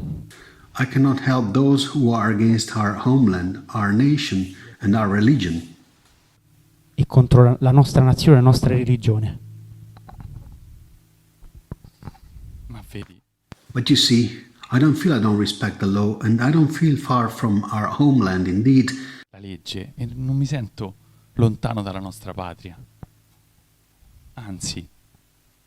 I cannot help those who are against our homeland, our nation, and our religion. E contro la nostra nazione e la nostra religione. Ma vedi, But you see, I don't respect the law, and I don't feel far from our homeland indeed. la legge e non mi sento lontano dalla nostra patria. Anzi,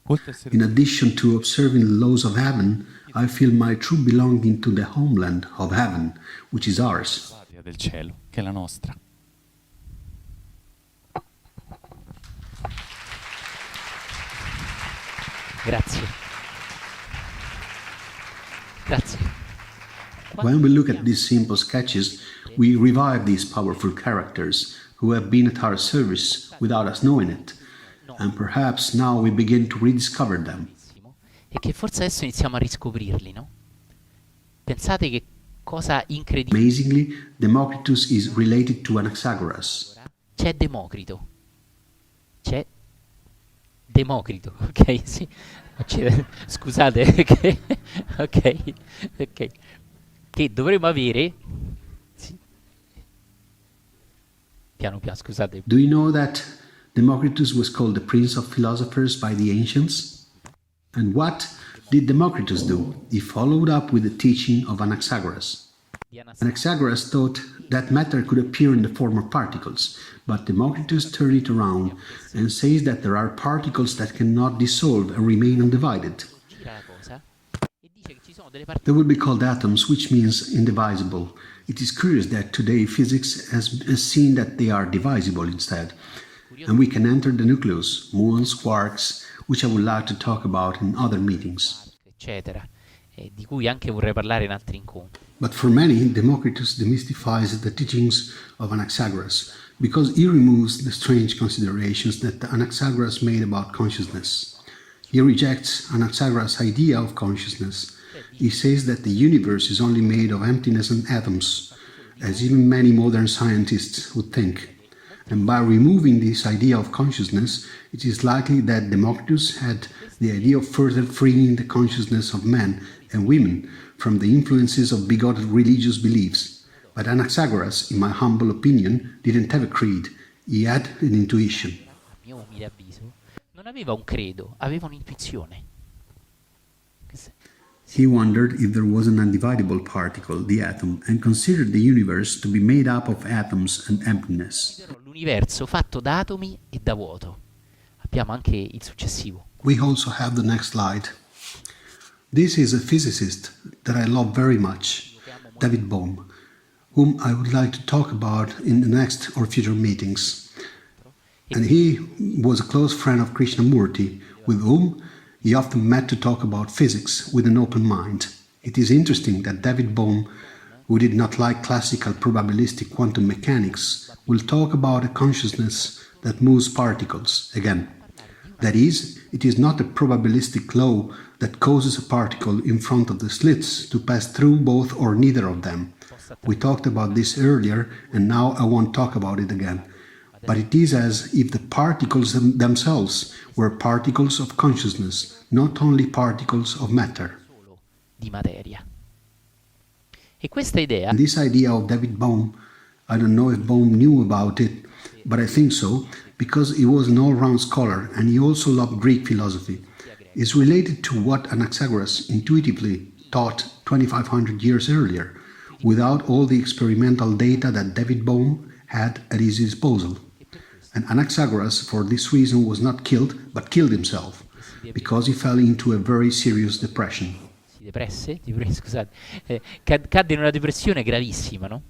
oltre a essere In addition to observing the laws of heaven, I feel my true belonging to the homeland of heaven, which is ours. la patria del cielo, che è la nostra. Grazie. When we look at these simple sketches, we revive these powerful characters who have been at our service without us knowing it, and perhaps now we begin to rediscover them. E che forse adesso iniziamo a riscoprirli, no? Pensate che cosa incredibile. Amazingly, Democritus is related to Anaxagoras. C'è Democrito. C'è Democrito, ok? Sì. Scusate, ok. Che dovremmo avere. Sì. Piano piano, scusate. Do you know that Democritus was called the Prince of Philosophers by the ancients? And what did Democritus do? He followed up with the teaching of Anaxagoras. Anaxagoras thought that matter could appear in the form of particles, but Democritus turned it around and says that there are particles that cannot dissolve and remain undivided. They will be called atoms, which means indivisible. It is curious that today physics has seen that they are divisible instead, and we can enter the nucleus, muons, quarks, which I would like to talk about in other meetings. Eccetera, di cui anche vorrei parlare in altri incontri. But for many, Democritus demystifies the teachings of Anaxagoras because he removes the strange considerations that Anaxagoras made about consciousness. He rejects Anaxagoras' idea of consciousness. He says that the universe is only made of emptiness and atoms, as even many modern scientists would think. And by removing this idea of consciousness, it is likely that Democritus had the idea of further freeing the consciousness of men and women from the influences of bigoted religious beliefs. But Anaxagoras, in my humble opinion, didn't have a creed. He had an intuition. A mio umile avviso, non aveva un credo, aveva un'intuizione. He wondered if there was an undividable particle, the atom, and considered the universe to be made up of atoms and emptiness. L'universo fatto da atomi e da vuoto. Abbiamo anche il successivo. We also have the next slide. This is a physicist that I love very much, David Bohm, whom I would like to talk about in the next or future meetings. And he was a close friend of Krishnamurti, with whom he often met to talk about physics with an open mind. It is interesting that David Bohm, who did not like classical probabilistic quantum mechanics, will talk about a consciousness that moves particles again. That is, it is not a probabilistic law that causes a particle in front of the slits to pass through both or neither of them. We talked about this earlier, and now I won't talk about it again. But it is as if the particles themselves were particles of consciousness, not only particles of matter. Di materia. E questa idea, And this idea of David Bohm, I don't know if Bohm knew about it, but I think so, because he was an all-round scholar and he also loved Greek philosophy, is related to what Anaxagoras intuitively taught 2500 years earlier, without all the experimental data that David Bohm had at his disposal. And Anaxagoras, for this reason, was not killed, but killed himself, because he fell into a very serious depression. si depresse, scusate, cadde in una depressione gravissima, no?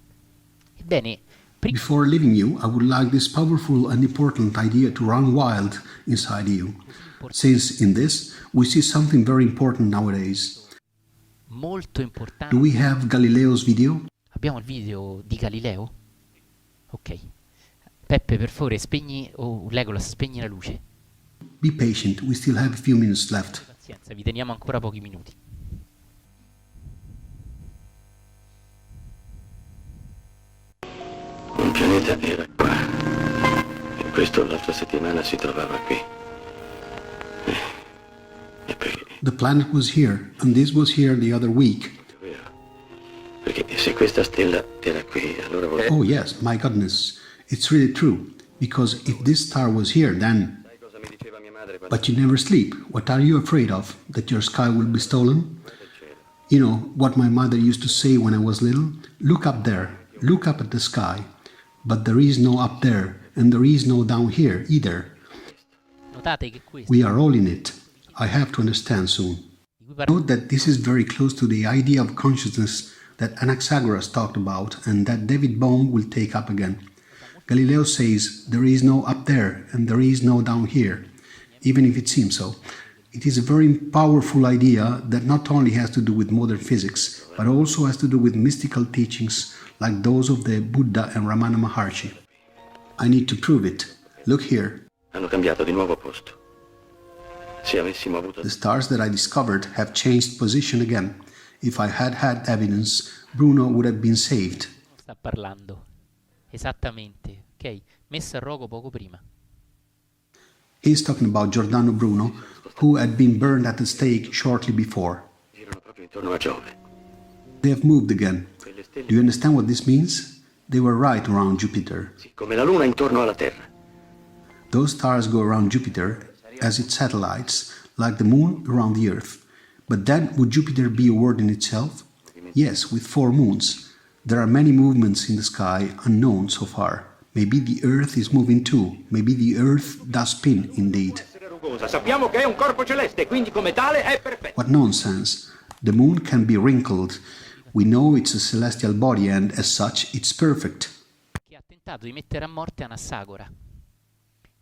Ebbene, Before leaving you, I would like this powerful and important idea to run wild inside you, since in this we see something very important nowadays. molto importante. Do we have Galileo's video? Abbiamo il video di Galileo? Ok. Peppe, per favore, spegni, o Legolas, spegni la luce. Be patient, we still have a few minutes left. Pazienza, vi teniamo ancora pochi minuti. Un pianeta era qua e questo l'altra settimana si trovava qui. E perché? The planet was here, and this was here the other week. Vero? Perché se questa stella era qui, allora vuol Oh yes, my goodness, it's really true, because if this star was here, then... Sai cosa mi diceva mia madre quando But you never sleep. What are you afraid of? That your sky will be stolen? You know, what my mother used to say when I was little? Look up there, look up at the sky. But there is no up there, and there is no down here either. Notate che questo We are all in it. I have to understand soon. di cui parliamo Note that this is very close to the idea of consciousness that Anaxagoras talked about and that David Bohm will take up again. Galileo says there is no up there and there is no down here, even if it seems so. It is a very powerful idea that not only has to do with modern physics, but also has to do with mystical teachings like those of the Buddha and Ramana Maharshi. I need to prove it. Look here. Hanno cambiato di nuovo posto. Se avessimo avuto... The stars that I discovered have changed position again. If I had had evidence, Bruno would have been saved. Sta parlando. Esattamente. Ok? Messa a rogo poco prima. He's talking about Giordano Bruno, who had been burned at the stake shortly before. Girano proprio intorno a Giove. They have moved again. Do you understand what this means? They were right around Jupiter. Sì, come la Luna intorno alla Terra. Those stars go around Jupiter as its satellites, like the Moon around the Earth. But then, would Jupiter be a world in itself? Yes, with 4 moons. There are many movements in the sky unknown so far. Maybe the Earth is moving too. Maybe the Earth does spin, indeed. Sappiamo che è un corpo celeste, quindi come tale è perfetto. What nonsense! The Moon can be wrinkled. We know it's a celestial body and, as such, it's perfect. Che ha tentato di mettere a morte Anassagora.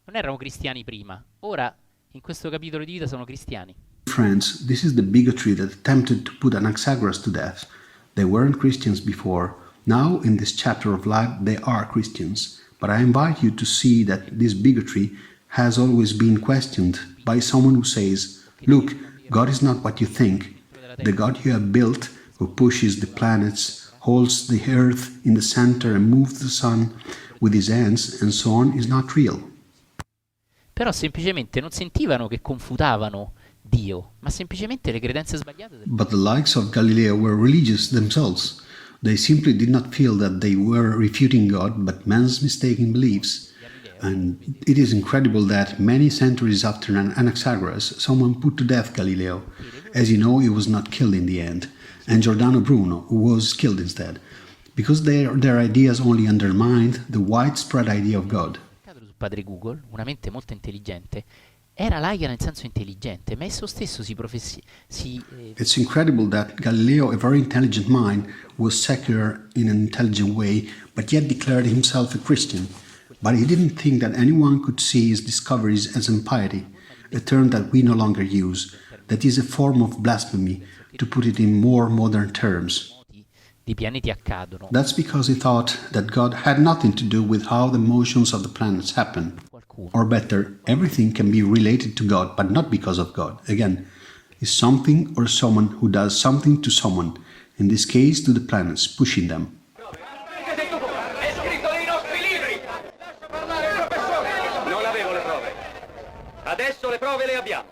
Non erano cristiani prima. Ora, in questo capitolo di vita, sono cristiani. Friends, this is the bigotry that attempted to put Anaxagoras to death. They weren't Christians before. Now, in this chapter of life, they are Christians. But I invite you to see that this bigotry has always been questioned by someone who says, look, God is not what you think. The God you have built, who pushes the planets, holds the earth in the center and moves the sun with his hands and so on, is not real. Però semplicemente non sentivano che confutavano Dio, ma semplicemente le credenze sbagliate del... But the likes of Galileo were religious themselves. They simply did not feel that they were refuting God, but man's mistaken beliefs. And it is incredible that many centuries after Anaxagoras, someone put to death Galileo. As you know, he was not killed in the end. And Giordano Bruno, who was killed instead. Because their ideas only undermined the widespread idea of God. Su padre Google, una mente molto intelligente, era laica nel senso intelligente, ma esso stesso It's incredible that Galileo, a very intelligent mind, was secular in an intelligent way, but yet declared himself a Christian. But he didn't think that anyone could see his discoveries as impiety, a term that we no longer use, that is a form of blasphemy, to put it in more modern terms. di pianeti accadono. That's because he thought that God had nothing to do with how the motions of the planets happen. Or better, everything can be related to God, but not because of God. Again, is something or someone who does something to someone, in this case to the planets, pushing them. È scritto nei nostri libri! Lascia parlare il professore! Non avevo le prove. Adesso le prove le abbiamo.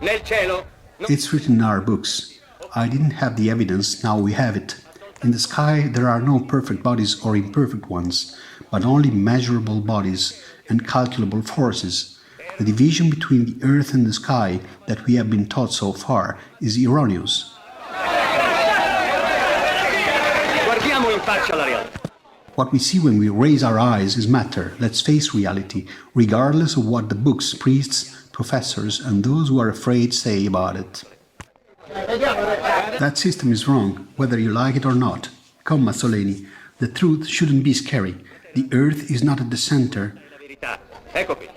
Nel cielo... It's written in our books. I didn't have the evidence, now we have it. In the sky there are no perfect bodies or imperfect ones, but only measurable bodies and calculable forces. The division between the earth and the sky that we have been taught so far is erroneous. Guardiamo in faccia la realtà. What we see when we raise our eyes is matter. Let's face reality, regardless of what the books, priests, professors, and those who are afraid say about it. That system is wrong, whether you like it or not. Come, Mazzoleni, the truth shouldn't be scary. The earth is not at the center. Ecco qui.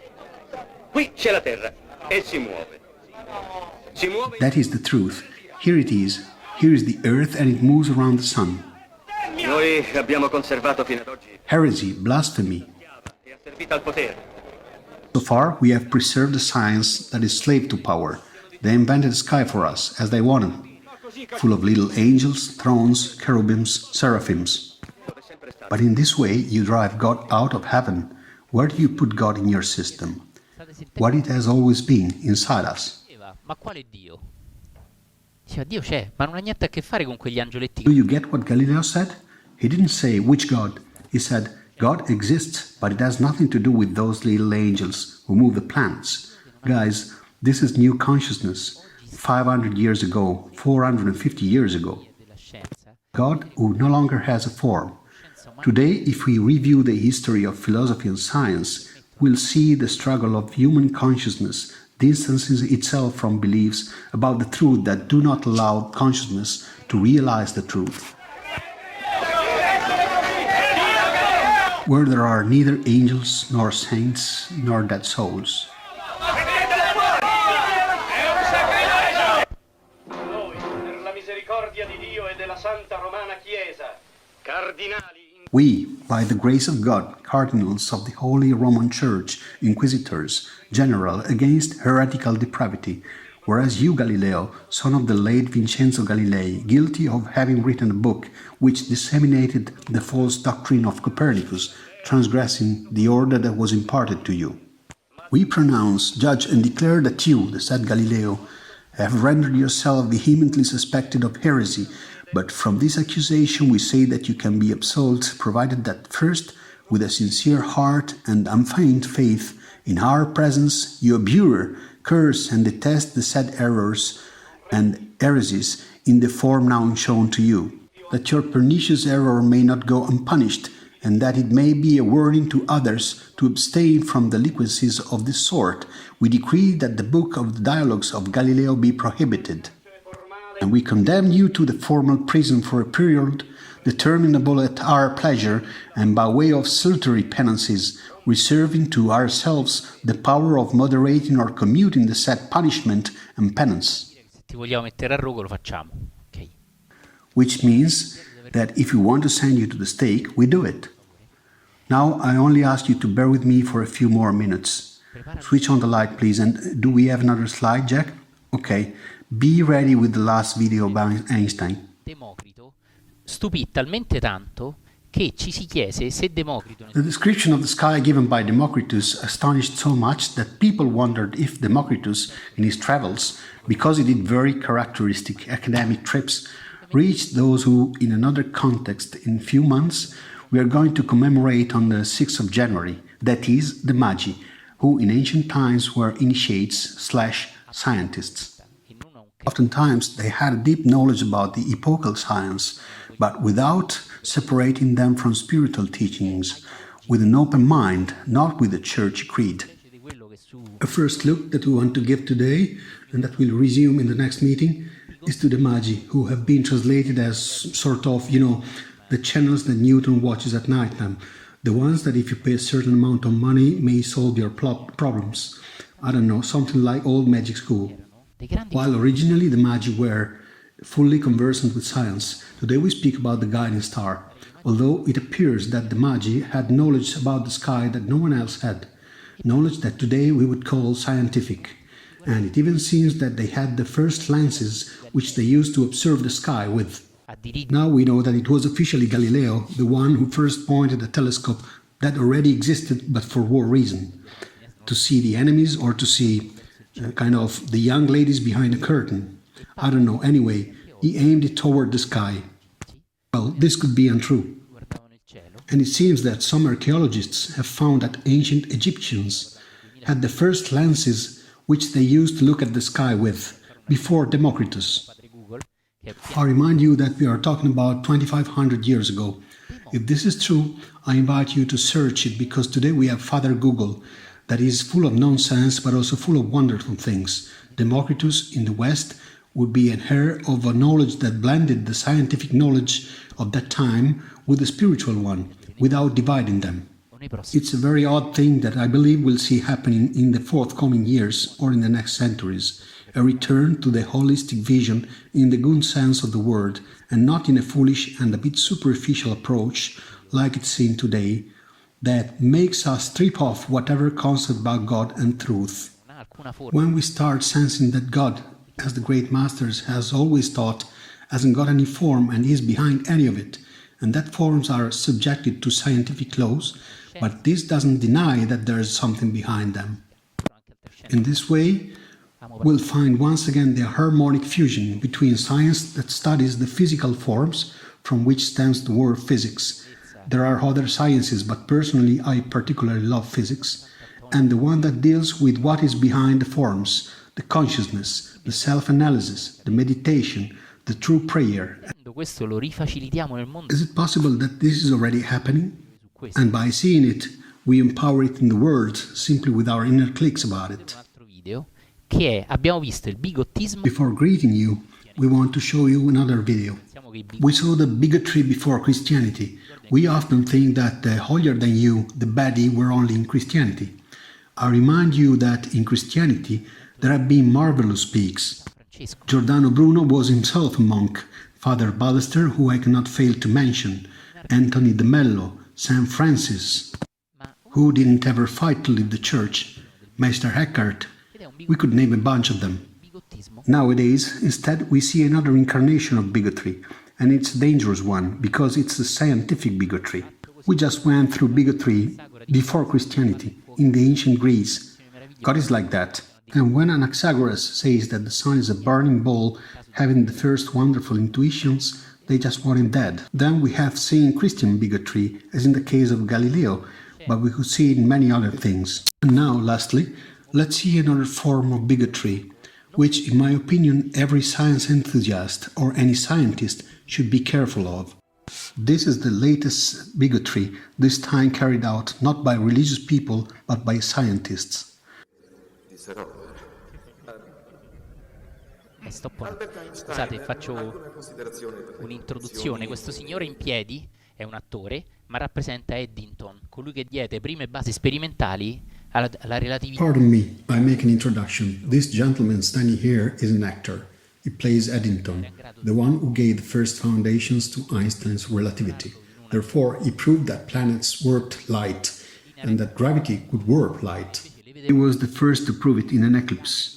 Qui c'è la terra e si muove. Si muove. That is the truth. Here it is. Here is the earth and it moves around the sun. Noi abbiamo conservato fino ad oggi Heresy, blasphemy. e ha servito al potere. So far, we have preserved a science that is slave to power. They invented the sky for us, as they wanted, full of little angels, thrones, cherubims, seraphims. But in this way, you drive God out of heaven. Where do you put God in your system? What it has always been, inside us. Ma quale Dio? Diceva, Dio c'è, ma non ha niente a che fare con quegli angioletti. Do you get what Galileo said? He didn't say which God. He said, God exists, but it has nothing to do with those little angels who move the planets. Guys, this is new consciousness. 500 years ago, 450 years ago. God who no longer has a form. Today, if we review the history of philosophy and science, we'll see the struggle of human consciousness distances itself from beliefs about the truth that do not allow consciousness to realize the truth. Where there are neither angels, nor saints, nor dead souls. We, by the grace of God, cardinals of the Holy Roman Church, inquisitors, general against heretical depravity, whereas you, Galileo, son of the late Vincenzo Galilei, guilty of having written a book which disseminated the false doctrine of Copernicus, transgressing the order that was imparted to you. We pronounce, judge, and declare that you, the said Galileo, have rendered yourself vehemently suspected of heresy, but from this accusation we say that you can be absolved, provided that first, with a sincere heart and unfeigned faith, in our presence you abjure, curse, and detest the said errors and heresies in the form now shown to you, that your pernicious error may not go unpunished, and that it may be a warning to others to abstain from delinquencies of this sort, we decree that the book of the Dialogues of Galileo be prohibited. And we condemn you to the formal prison for a period determinable at our pleasure and by way of salutary penances, reserving to ourselves the power of moderating or commuting the said punishment and penance. Se ti vogliamo mettere a rogo lo facciamo, ok? Which means that if we want to send you to the stake, we do it. Now I only ask you to bear with me for a few more minutes. Switch on the light, please. And do we have another slide, Jack? Okay. Be ready with the last video about Einstein. Democrito stupì talmente tanto che ci si chiese se Democrito... The description of the sky given by Democritus astonished so much that people wondered if Democritus, in his travels, because he did very characteristic academic trips, reached those who, in another context, in few months, we are going to commemorate on the 6th of January, that is, the Magi, who in ancient times were initiates/scientists. Oftentimes they had a deep knowledge about the epochal science, but without separating them from spiritual teachings, with an open mind, not with a church creed. A first look that we want to give today, and that we'll resume in the next meeting, is to the Magi, who have been translated as sort of, the channels that Newton watches at night time. The ones that if you pay a certain amount of money may solve your problems. I don't know, something like old magic school. While originally the Magi were fully conversant with science, today we speak about the guiding star, although it appears that the Magi had knowledge about the sky that no one else had, knowledge that today we would call scientific, and it even seems that they had the first lenses which they used to observe the sky with. Now we know that it was officially Galileo, the one who first pointed a telescope that already existed but for war reason, to see the enemies or to see the young ladies behind the curtain. I don't know, anyway, he aimed it toward the sky. Well, this could be untrue. And it seems that some archaeologists have found that ancient Egyptians had the first lenses which they used to look at the sky with, before Democritus. I remind you that we are talking about 2500 years ago. If this is true, I invite you to search it, because today we have Father Google, that is full of nonsense but also full of wonderful things. Democritus in the West would be an heir of a knowledge that blended the scientific knowledge of that time with the spiritual one, without dividing them. It's a very odd thing that I believe we'll see happening in the forthcoming years or in the next centuries, a return to the holistic vision in the good sense of the word, and not in a foolish and a bit superficial approach like it's seen today, that makes us strip off whatever concept about God and truth. When we start sensing that God, as the great masters has always taught, hasn't got any form and is behind any of it, and that forms are subjected to scientific laws, but this doesn't deny that there is something behind them. In this way, we'll find once again the harmonic fusion between science that studies the physical forms from which stems the word physics. There are other sciences, but personally I particularly love physics, and the one that deals with what is behind the forms, the consciousness, the self-analysis, the meditation, the true prayer. Is it possible that this is already happening? And by seeing it, we empower it in the world simply with our inner clicks about it. Before greeting you, we want to show you another video. We saw the bigotry before Christianity. We often think that the holier than you, the baddie, were only in Christianity. I remind you that in Christianity there have been marvelous peaks. Giordano Bruno was himself a monk, Father Ballester, who I cannot fail to mention, Anthony de Mello, St. Francis, who didn't ever fight to leave the church, Meister Eckhart. We could name a bunch of them. Nowadays, instead, we see another incarnation of bigotry, and it's a dangerous one because it's a scientific bigotry. We just went through bigotry before Christianity, in the ancient Greece. God is like that. And when Anaxagoras says that the sun is a burning ball having the first wonderful intuitions, they just want him dead. Then we have seen Christian bigotry, as in the case of Galileo, but we could see it in many other things. And now, lastly, let's see another form of bigotry, which, in my opinion, every science enthusiast or any scientist should be careful of. This is the latest bigotry, this time carried out not by religious people, but by scientists. Scusate, faccio un'introduzione. Questo signore in piedi è un attore, ma rappresenta Eddington, colui che diede prime basi sperimentali alla relatività. Pardon me, I make an introduction. This gentleman standing here is an actor. He plays Eddington, the one who gave the first foundations to Einstein's relativity. Therefore, he proved that planets warped light and that gravity could warp light. He was the first to prove it in an eclipse.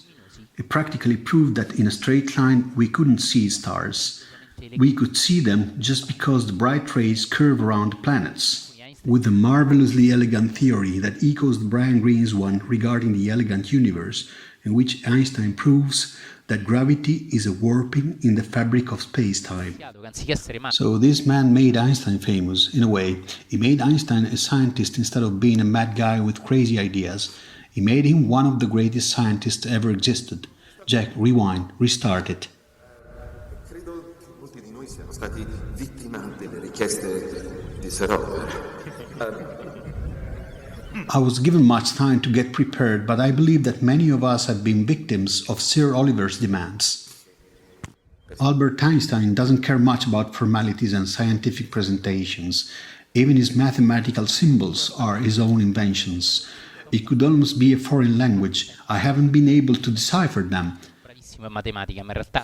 He practically proved that in a straight line we couldn't see stars. We could see them just because the bright rays curve around the planets. With a marvelously elegant theory that echoes the Brian Greene's one regarding the elegant universe, in which Einstein proves that gravity is a warping in the fabric of space-time. So this man made Einstein famous, in a way. He made Einstein a scientist instead of being a mad guy with crazy ideas. He made him one of the greatest scientists ever existed. Jack, rewind, restart it. Credo che molti di noi siano stati vittima delle richieste di Sir Oliver. I was given much time to get prepared, but I believe that many of us have been victims of Sir Oliver's demands. Albert Einstein doesn't care much about formalities and scientific presentations. Even his mathematical symbols are his own inventions. It could almost be a foreign language. I haven't been able to decipher them.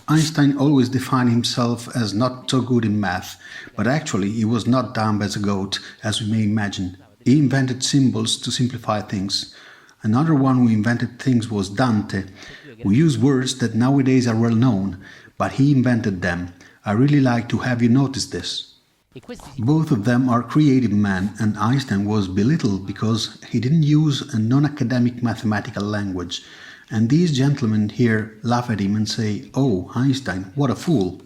Einstein always defined himself as not so good in math, but actually he was not dumb as a goat, as we may imagine. He invented symbols to simplify things. Another one who invented things was Dante, who used words that nowadays are well known, but he invented them. I really like to have you notice this. Both of them are creative men, and Einstein was belittled because he didn't use a non-academic mathematical language. And these gentlemen here laugh at him and say, "Oh, Einstein, what a fool."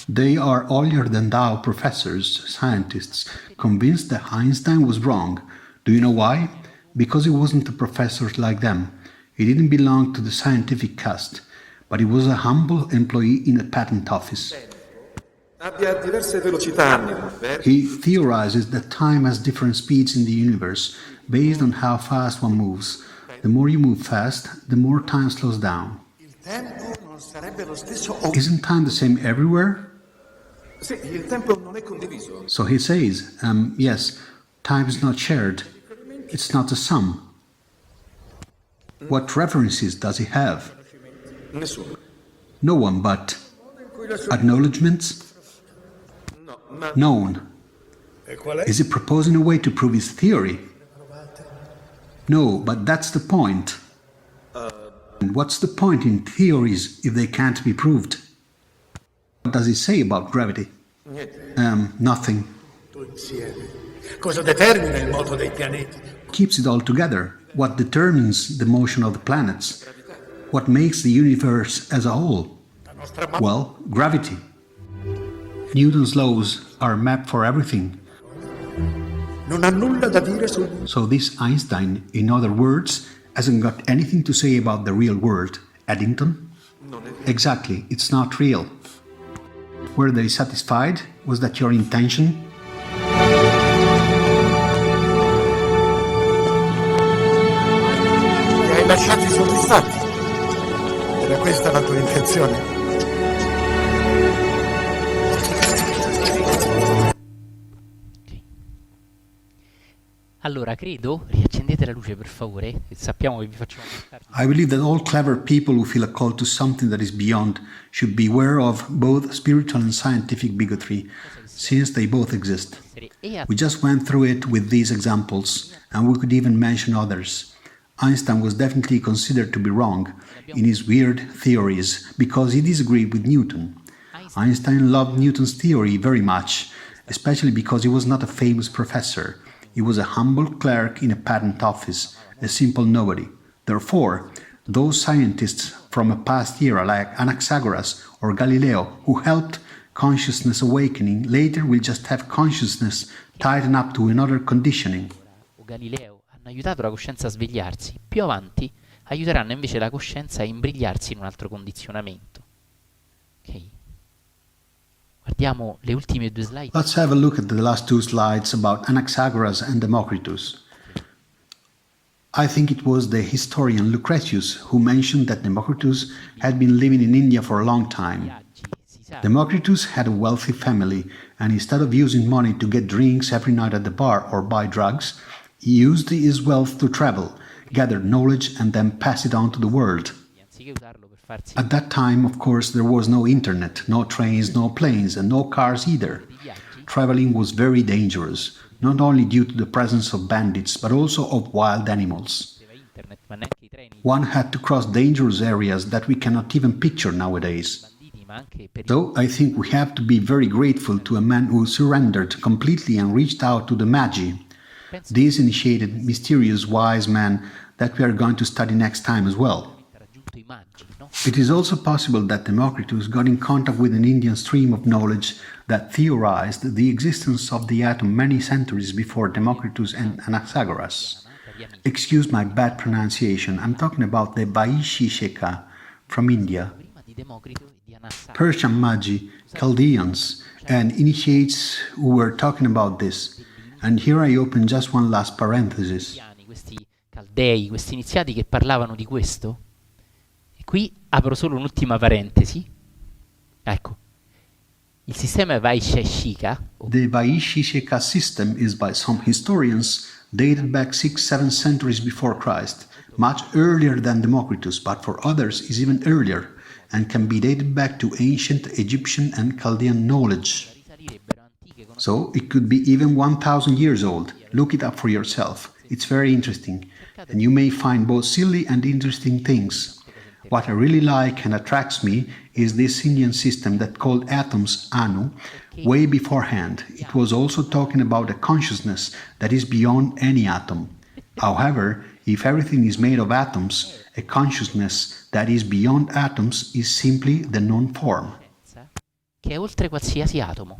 They are holier-than-thou professors, scientists, convinced that Einstein was wrong. Do you know why? Because he wasn't a professor like them. He didn't belong to the scientific caste, but he was a humble employee in a patent office. He theorizes that time has different speeds in the universe, based on how fast one moves. The more you move fast, the more time slows down. Isn't time the same everywhere? So he says, yes, time is not shared. It's not a sum. What references does he have? No one, but acknowledgements? Known. Is he proposing a way to prove his theory? No, but that's the point. And what's the point in theories if they can't be proved? What does he say about gravity? Nothing. Keeps it all together. What determines the motion of the planets? What makes the universe as a whole? Well, gravity. Newton's laws are a map for everything. So this Einstein, in other words, hasn't got anything to say about the real world. Eddington? Exactly, it's not real. Were they satisfied? Was that your intention? Li hai lasciati soddisfatti? Era questa la tua intenzione? Allora, credo, riaccendete la luce per favore, sappiamo che vi facciamo portarvi. I believe that all clever people who feel a call to something that is beyond should beware of both spiritual and scientific bigotry, since they both exist. We just went through it with these examples, and we could even mention others. Einstein was definitely considered to be wrong in his weird theories because he disagreed with Newton. Einstein loved Newton's theory very much, especially because he was not a famous professor. He was a humble clerk in a patent office, a simple nobody. Therefore, those scientists from a past era like Anaxagoras or Galileo who helped consciousness awakening later will just have consciousness tighten up to another conditioning. O Galileo hanno aiutato la coscienza a svegliarsi, più avanti aiuteranno invece la coscienza a imbrigliarsi in un altro condizionamento. Ok? Guardiamo le ultime due slide. Let's have a look at the last two slides about Anaxagoras and Democritus. I think it was the historian Lucretius who mentioned that Democritus had been living in India for a long time. Democritus had a wealthy family, and instead of using money to get drinks every night at the bar or buy drugs, he used his wealth to travel, gather knowledge, and then pass it on to the world. At that time, of course, there was no internet, no trains, no planes, and no cars either. Traveling was very dangerous, not only due to the presence of bandits, but also of wild animals. One had to cross dangerous areas that we cannot even picture nowadays. Though I think we have to be very grateful to a man who surrendered completely and reached out to the Magi. These initiated mysterious wise men that we are going to study next time as well. It is also possible that Democritus got in contact with an Indian stream of knowledge that theorized the existence of the atom many centuries before Democritus and Anaxagoras. Excuse my bad pronunciation, I'm talking about the Vaishishika from India. Persian Magi, Chaldeans, and initiates who were talking about this. And here I open just one last parenthesis. Questi caldei, questi iniziati che parlavano di questo. Qui apro solo un'ultima parentesi. Ecco, il sistema Vaisheshika. The Vaisheshika system is by some historians dated back 6-7 centuries before Christ, much earlier than Democritus, but for others is even earlier, and can be dated back to ancient Egyptian and Chaldean knowledge. So it could be even 1,000 years old. Look it up for yourself. It's very interesting, and you may find both silly and interesting things. What I really like and attracts me is this Indian system that called atoms Anu way beforehand. It was also talking about a consciousness that is beyond any atom. However, if everything is made of atoms, a consciousness that is beyond atoms is simply the non-form. Che è oltre qualsiasi atomo.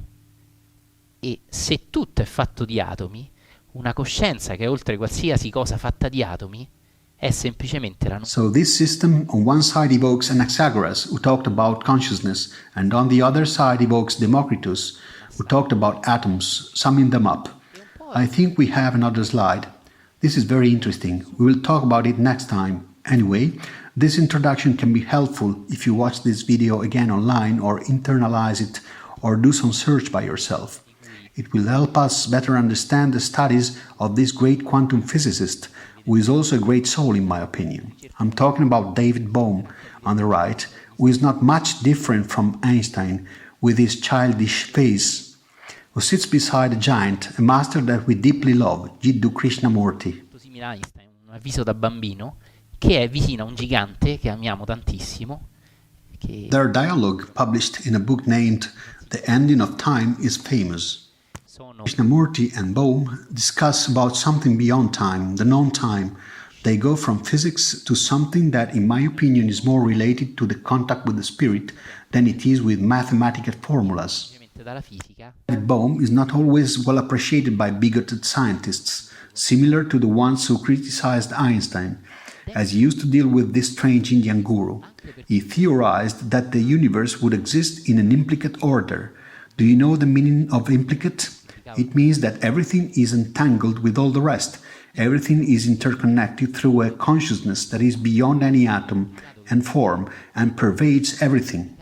E se tutto è fatto di atomi, una coscienza che è oltre qualsiasi cosa fatta di atomi è semplicemente la So this system on one side evokes Anaxagoras, who talked about consciousness, and on the other side evokes Democritus, who talked about atoms, summing them up. I think we have another slide. This is very interesting. We will talk about it next time. Anyway, this introduction can be helpful if you watch this video again online or internalize it or do some search by yourself. It will help us better understand the studies of this great quantum physicist, who is also a great soul in my opinion. I'm talking about David Bohm on the right, who is not much different from Einstein with his childish face, who sits beside a giant, a master that we deeply love, Jiddu Krishnamurti. Simile a Einstein, un avviso da bambino, che è vicino a un gigante che amiamo tantissimo. Their dialogue, published in a book named The Ending of Time, is famous. Krishnamurti and Bohm discuss about something beyond time, the non-time. They go from physics to something that, in my opinion, is more related to the contact with the spirit than it is with mathematical formulas. Bohm is not always well appreciated by bigoted scientists, similar to the ones who criticized Einstein, as he used to deal with this strange Indian guru. He theorized that the universe would exist in an implicate order. Do you know the meaning of implicate? It means that everything is entangled with all the rest. Everything is interconnected through a consciousness that is beyond any atom and form and pervades everything.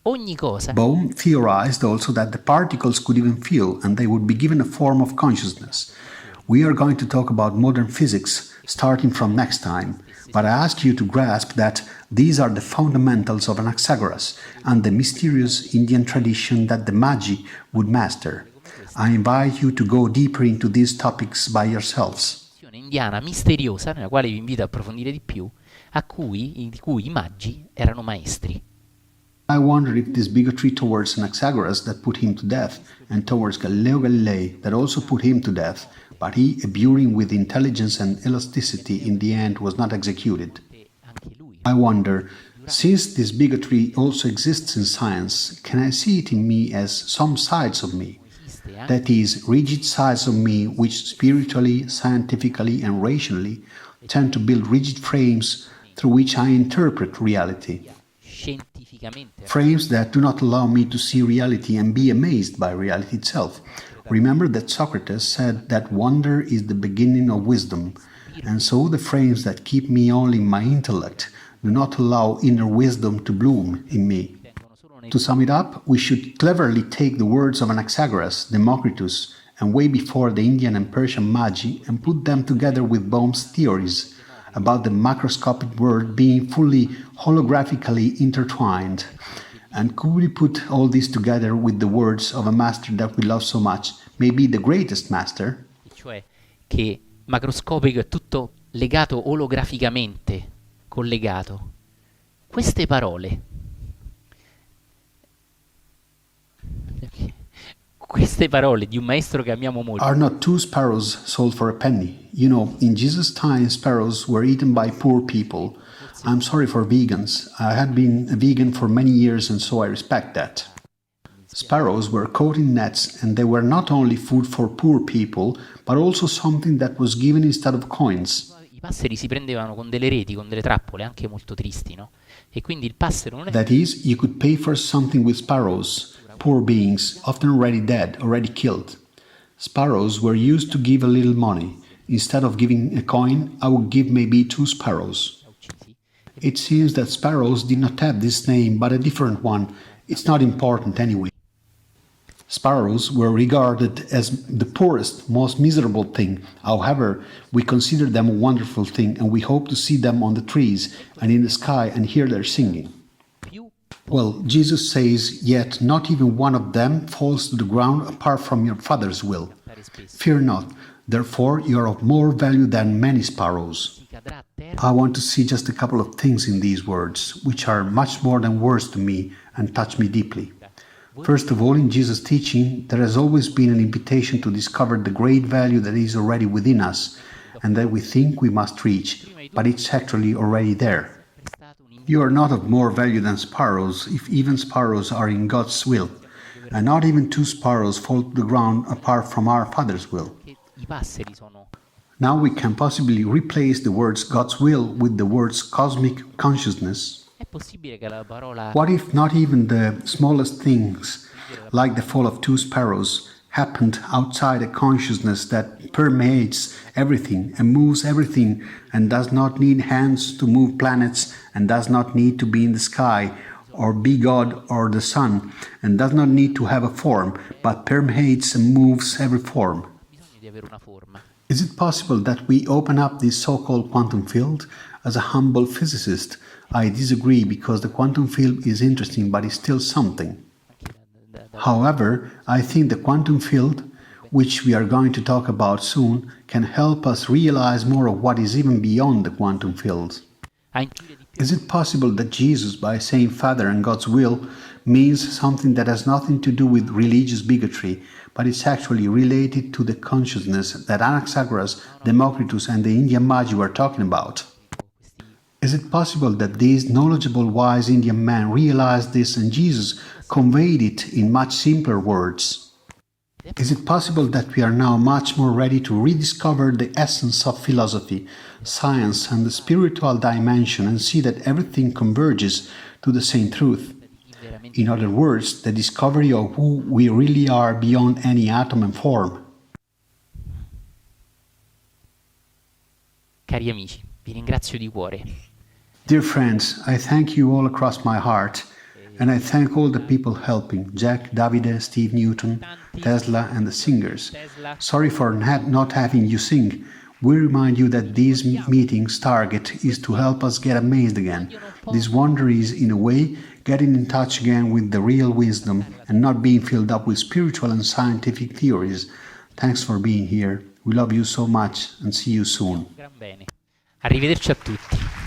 ogni cosa. Bohm theorized also that the particles could even feel and they would be given a form of consciousness. We are going to talk about modern physics starting from next time, but I ask you to grasp that these are the fundamentals of Anaxagoras and the mysterious Indian tradition that the Magi would master. I invite you to go deeper into these topics by yourselves. Indiana misteriosa, nella quale vi invito a approfondire di più, di cui i magi erano maestri. I wonder if this bigotry towards Anaxagoras that put him to death, and towards Galileo Galilei that also put him to death, but he, abjuring with intelligence and elasticity, in the end was not executed. I wonder, since this bigotry also exists in science, can I see it in me as some sides of me? That is, rigid sides of me which spiritually, scientifically and rationally tend to build rigid frames through which I interpret reality. Frames that do not allow me to see reality and be amazed by reality itself. Remember that Socrates said that wonder is the beginning of wisdom, and so the frames that keep me only in my intellect do not allow inner wisdom to bloom in me. To sum it up, we should cleverly take the words of Anaxagoras, Democritus, and way before the Indian and Persian Magi and put them together with Bohm's theories about the macroscopic world being fully holographically intertwined. And could we put all this together with the words of a master that we love so much, maybe the greatest master? Cioè che macroscopico è tutto legato olograficamente, collegato. Queste parole di un maestro che amiamo molto are not two sparrows sold for a penny. You know, in Jesus' time, sparrows were eaten by poor people. I'm sorry for vegans. I had been a vegan for many years and so I respect that. Sparrows were caught in nets and they were not only food for poor people, but also something that was given instead of coins. I passeri si prendevano con delle reti, con delle trappole, anche molto tristi, no? E quindi il passero non è... That is, you could pay for something with sparrows, poor beings, often already dead, already killed. Sparrows were used to give a little money. Instead of giving a coin, I would give maybe 2 sparrows. It seems that sparrows did not have this name, but a different one. It's not important anyway. Sparrows were regarded as the poorest, most miserable thing. However, we consider them a wonderful thing, and we hope to see them on the trees and in the sky and hear their singing. Well, Jesus says, yet not even one of them falls to the ground apart from your Father's will. Fear not, therefore you are of more value than many sparrows. I want to see just a couple of things in these words, which are much more than words to me and touch me deeply. First of all, in Jesus' teaching, there has always been an invitation to discover the great value that is already within us and that we think we must reach, but it's actually already there. You are not of more value than sparrows, if even sparrows are in God's will, and not even 2 sparrows fall to the ground apart from our Father's will. Now we can possibly replace the words God's will with the words cosmic consciousness. What if not even the smallest things, like the fall of 2 sparrows, happened outside a consciousness that permeates everything and moves everything and does not need hands to move planets and does not need to be in the sky or be God or the sun and does not need to have a form but permeates and moves every form? Is it possible that we open up this so-called quantum field? As a humble physicist, I disagree because the quantum field is interesting but it's still something. However, I think the quantum field, which we are going to talk about soon, can help us realize more of what is even beyond the quantum field. Is it possible that Jesus, by saying Father and God's will, means something that has nothing to do with religious bigotry, but it's actually related to the consciousness that Anaxagoras, Democritus and the Indian Magi were talking about? Is it possible that these knowledgeable, wise Indian men realized this and Jesus conveyed it in much simpler words? Is it possible that we are now much more ready to rediscover the essence of philosophy, science and the spiritual dimension and see that everything converges to the same truth? In other words, the discovery of who we really are beyond any atom and form. Cari amici, vi ringrazio di cuore. Dear friends, I thank you all across my heart. And I thank all the people helping, Jack, Davide, Steve Newton, Tesla and the singers. Sorry for not having you sing. We remind you that these meetings' target is to help us get amazed again. This wonder is, in a way, getting in touch again with the real wisdom and not being filled up with spiritual and scientific theories. Thanks for being here. We love you so much and see you soon. Arrivederci a tutti.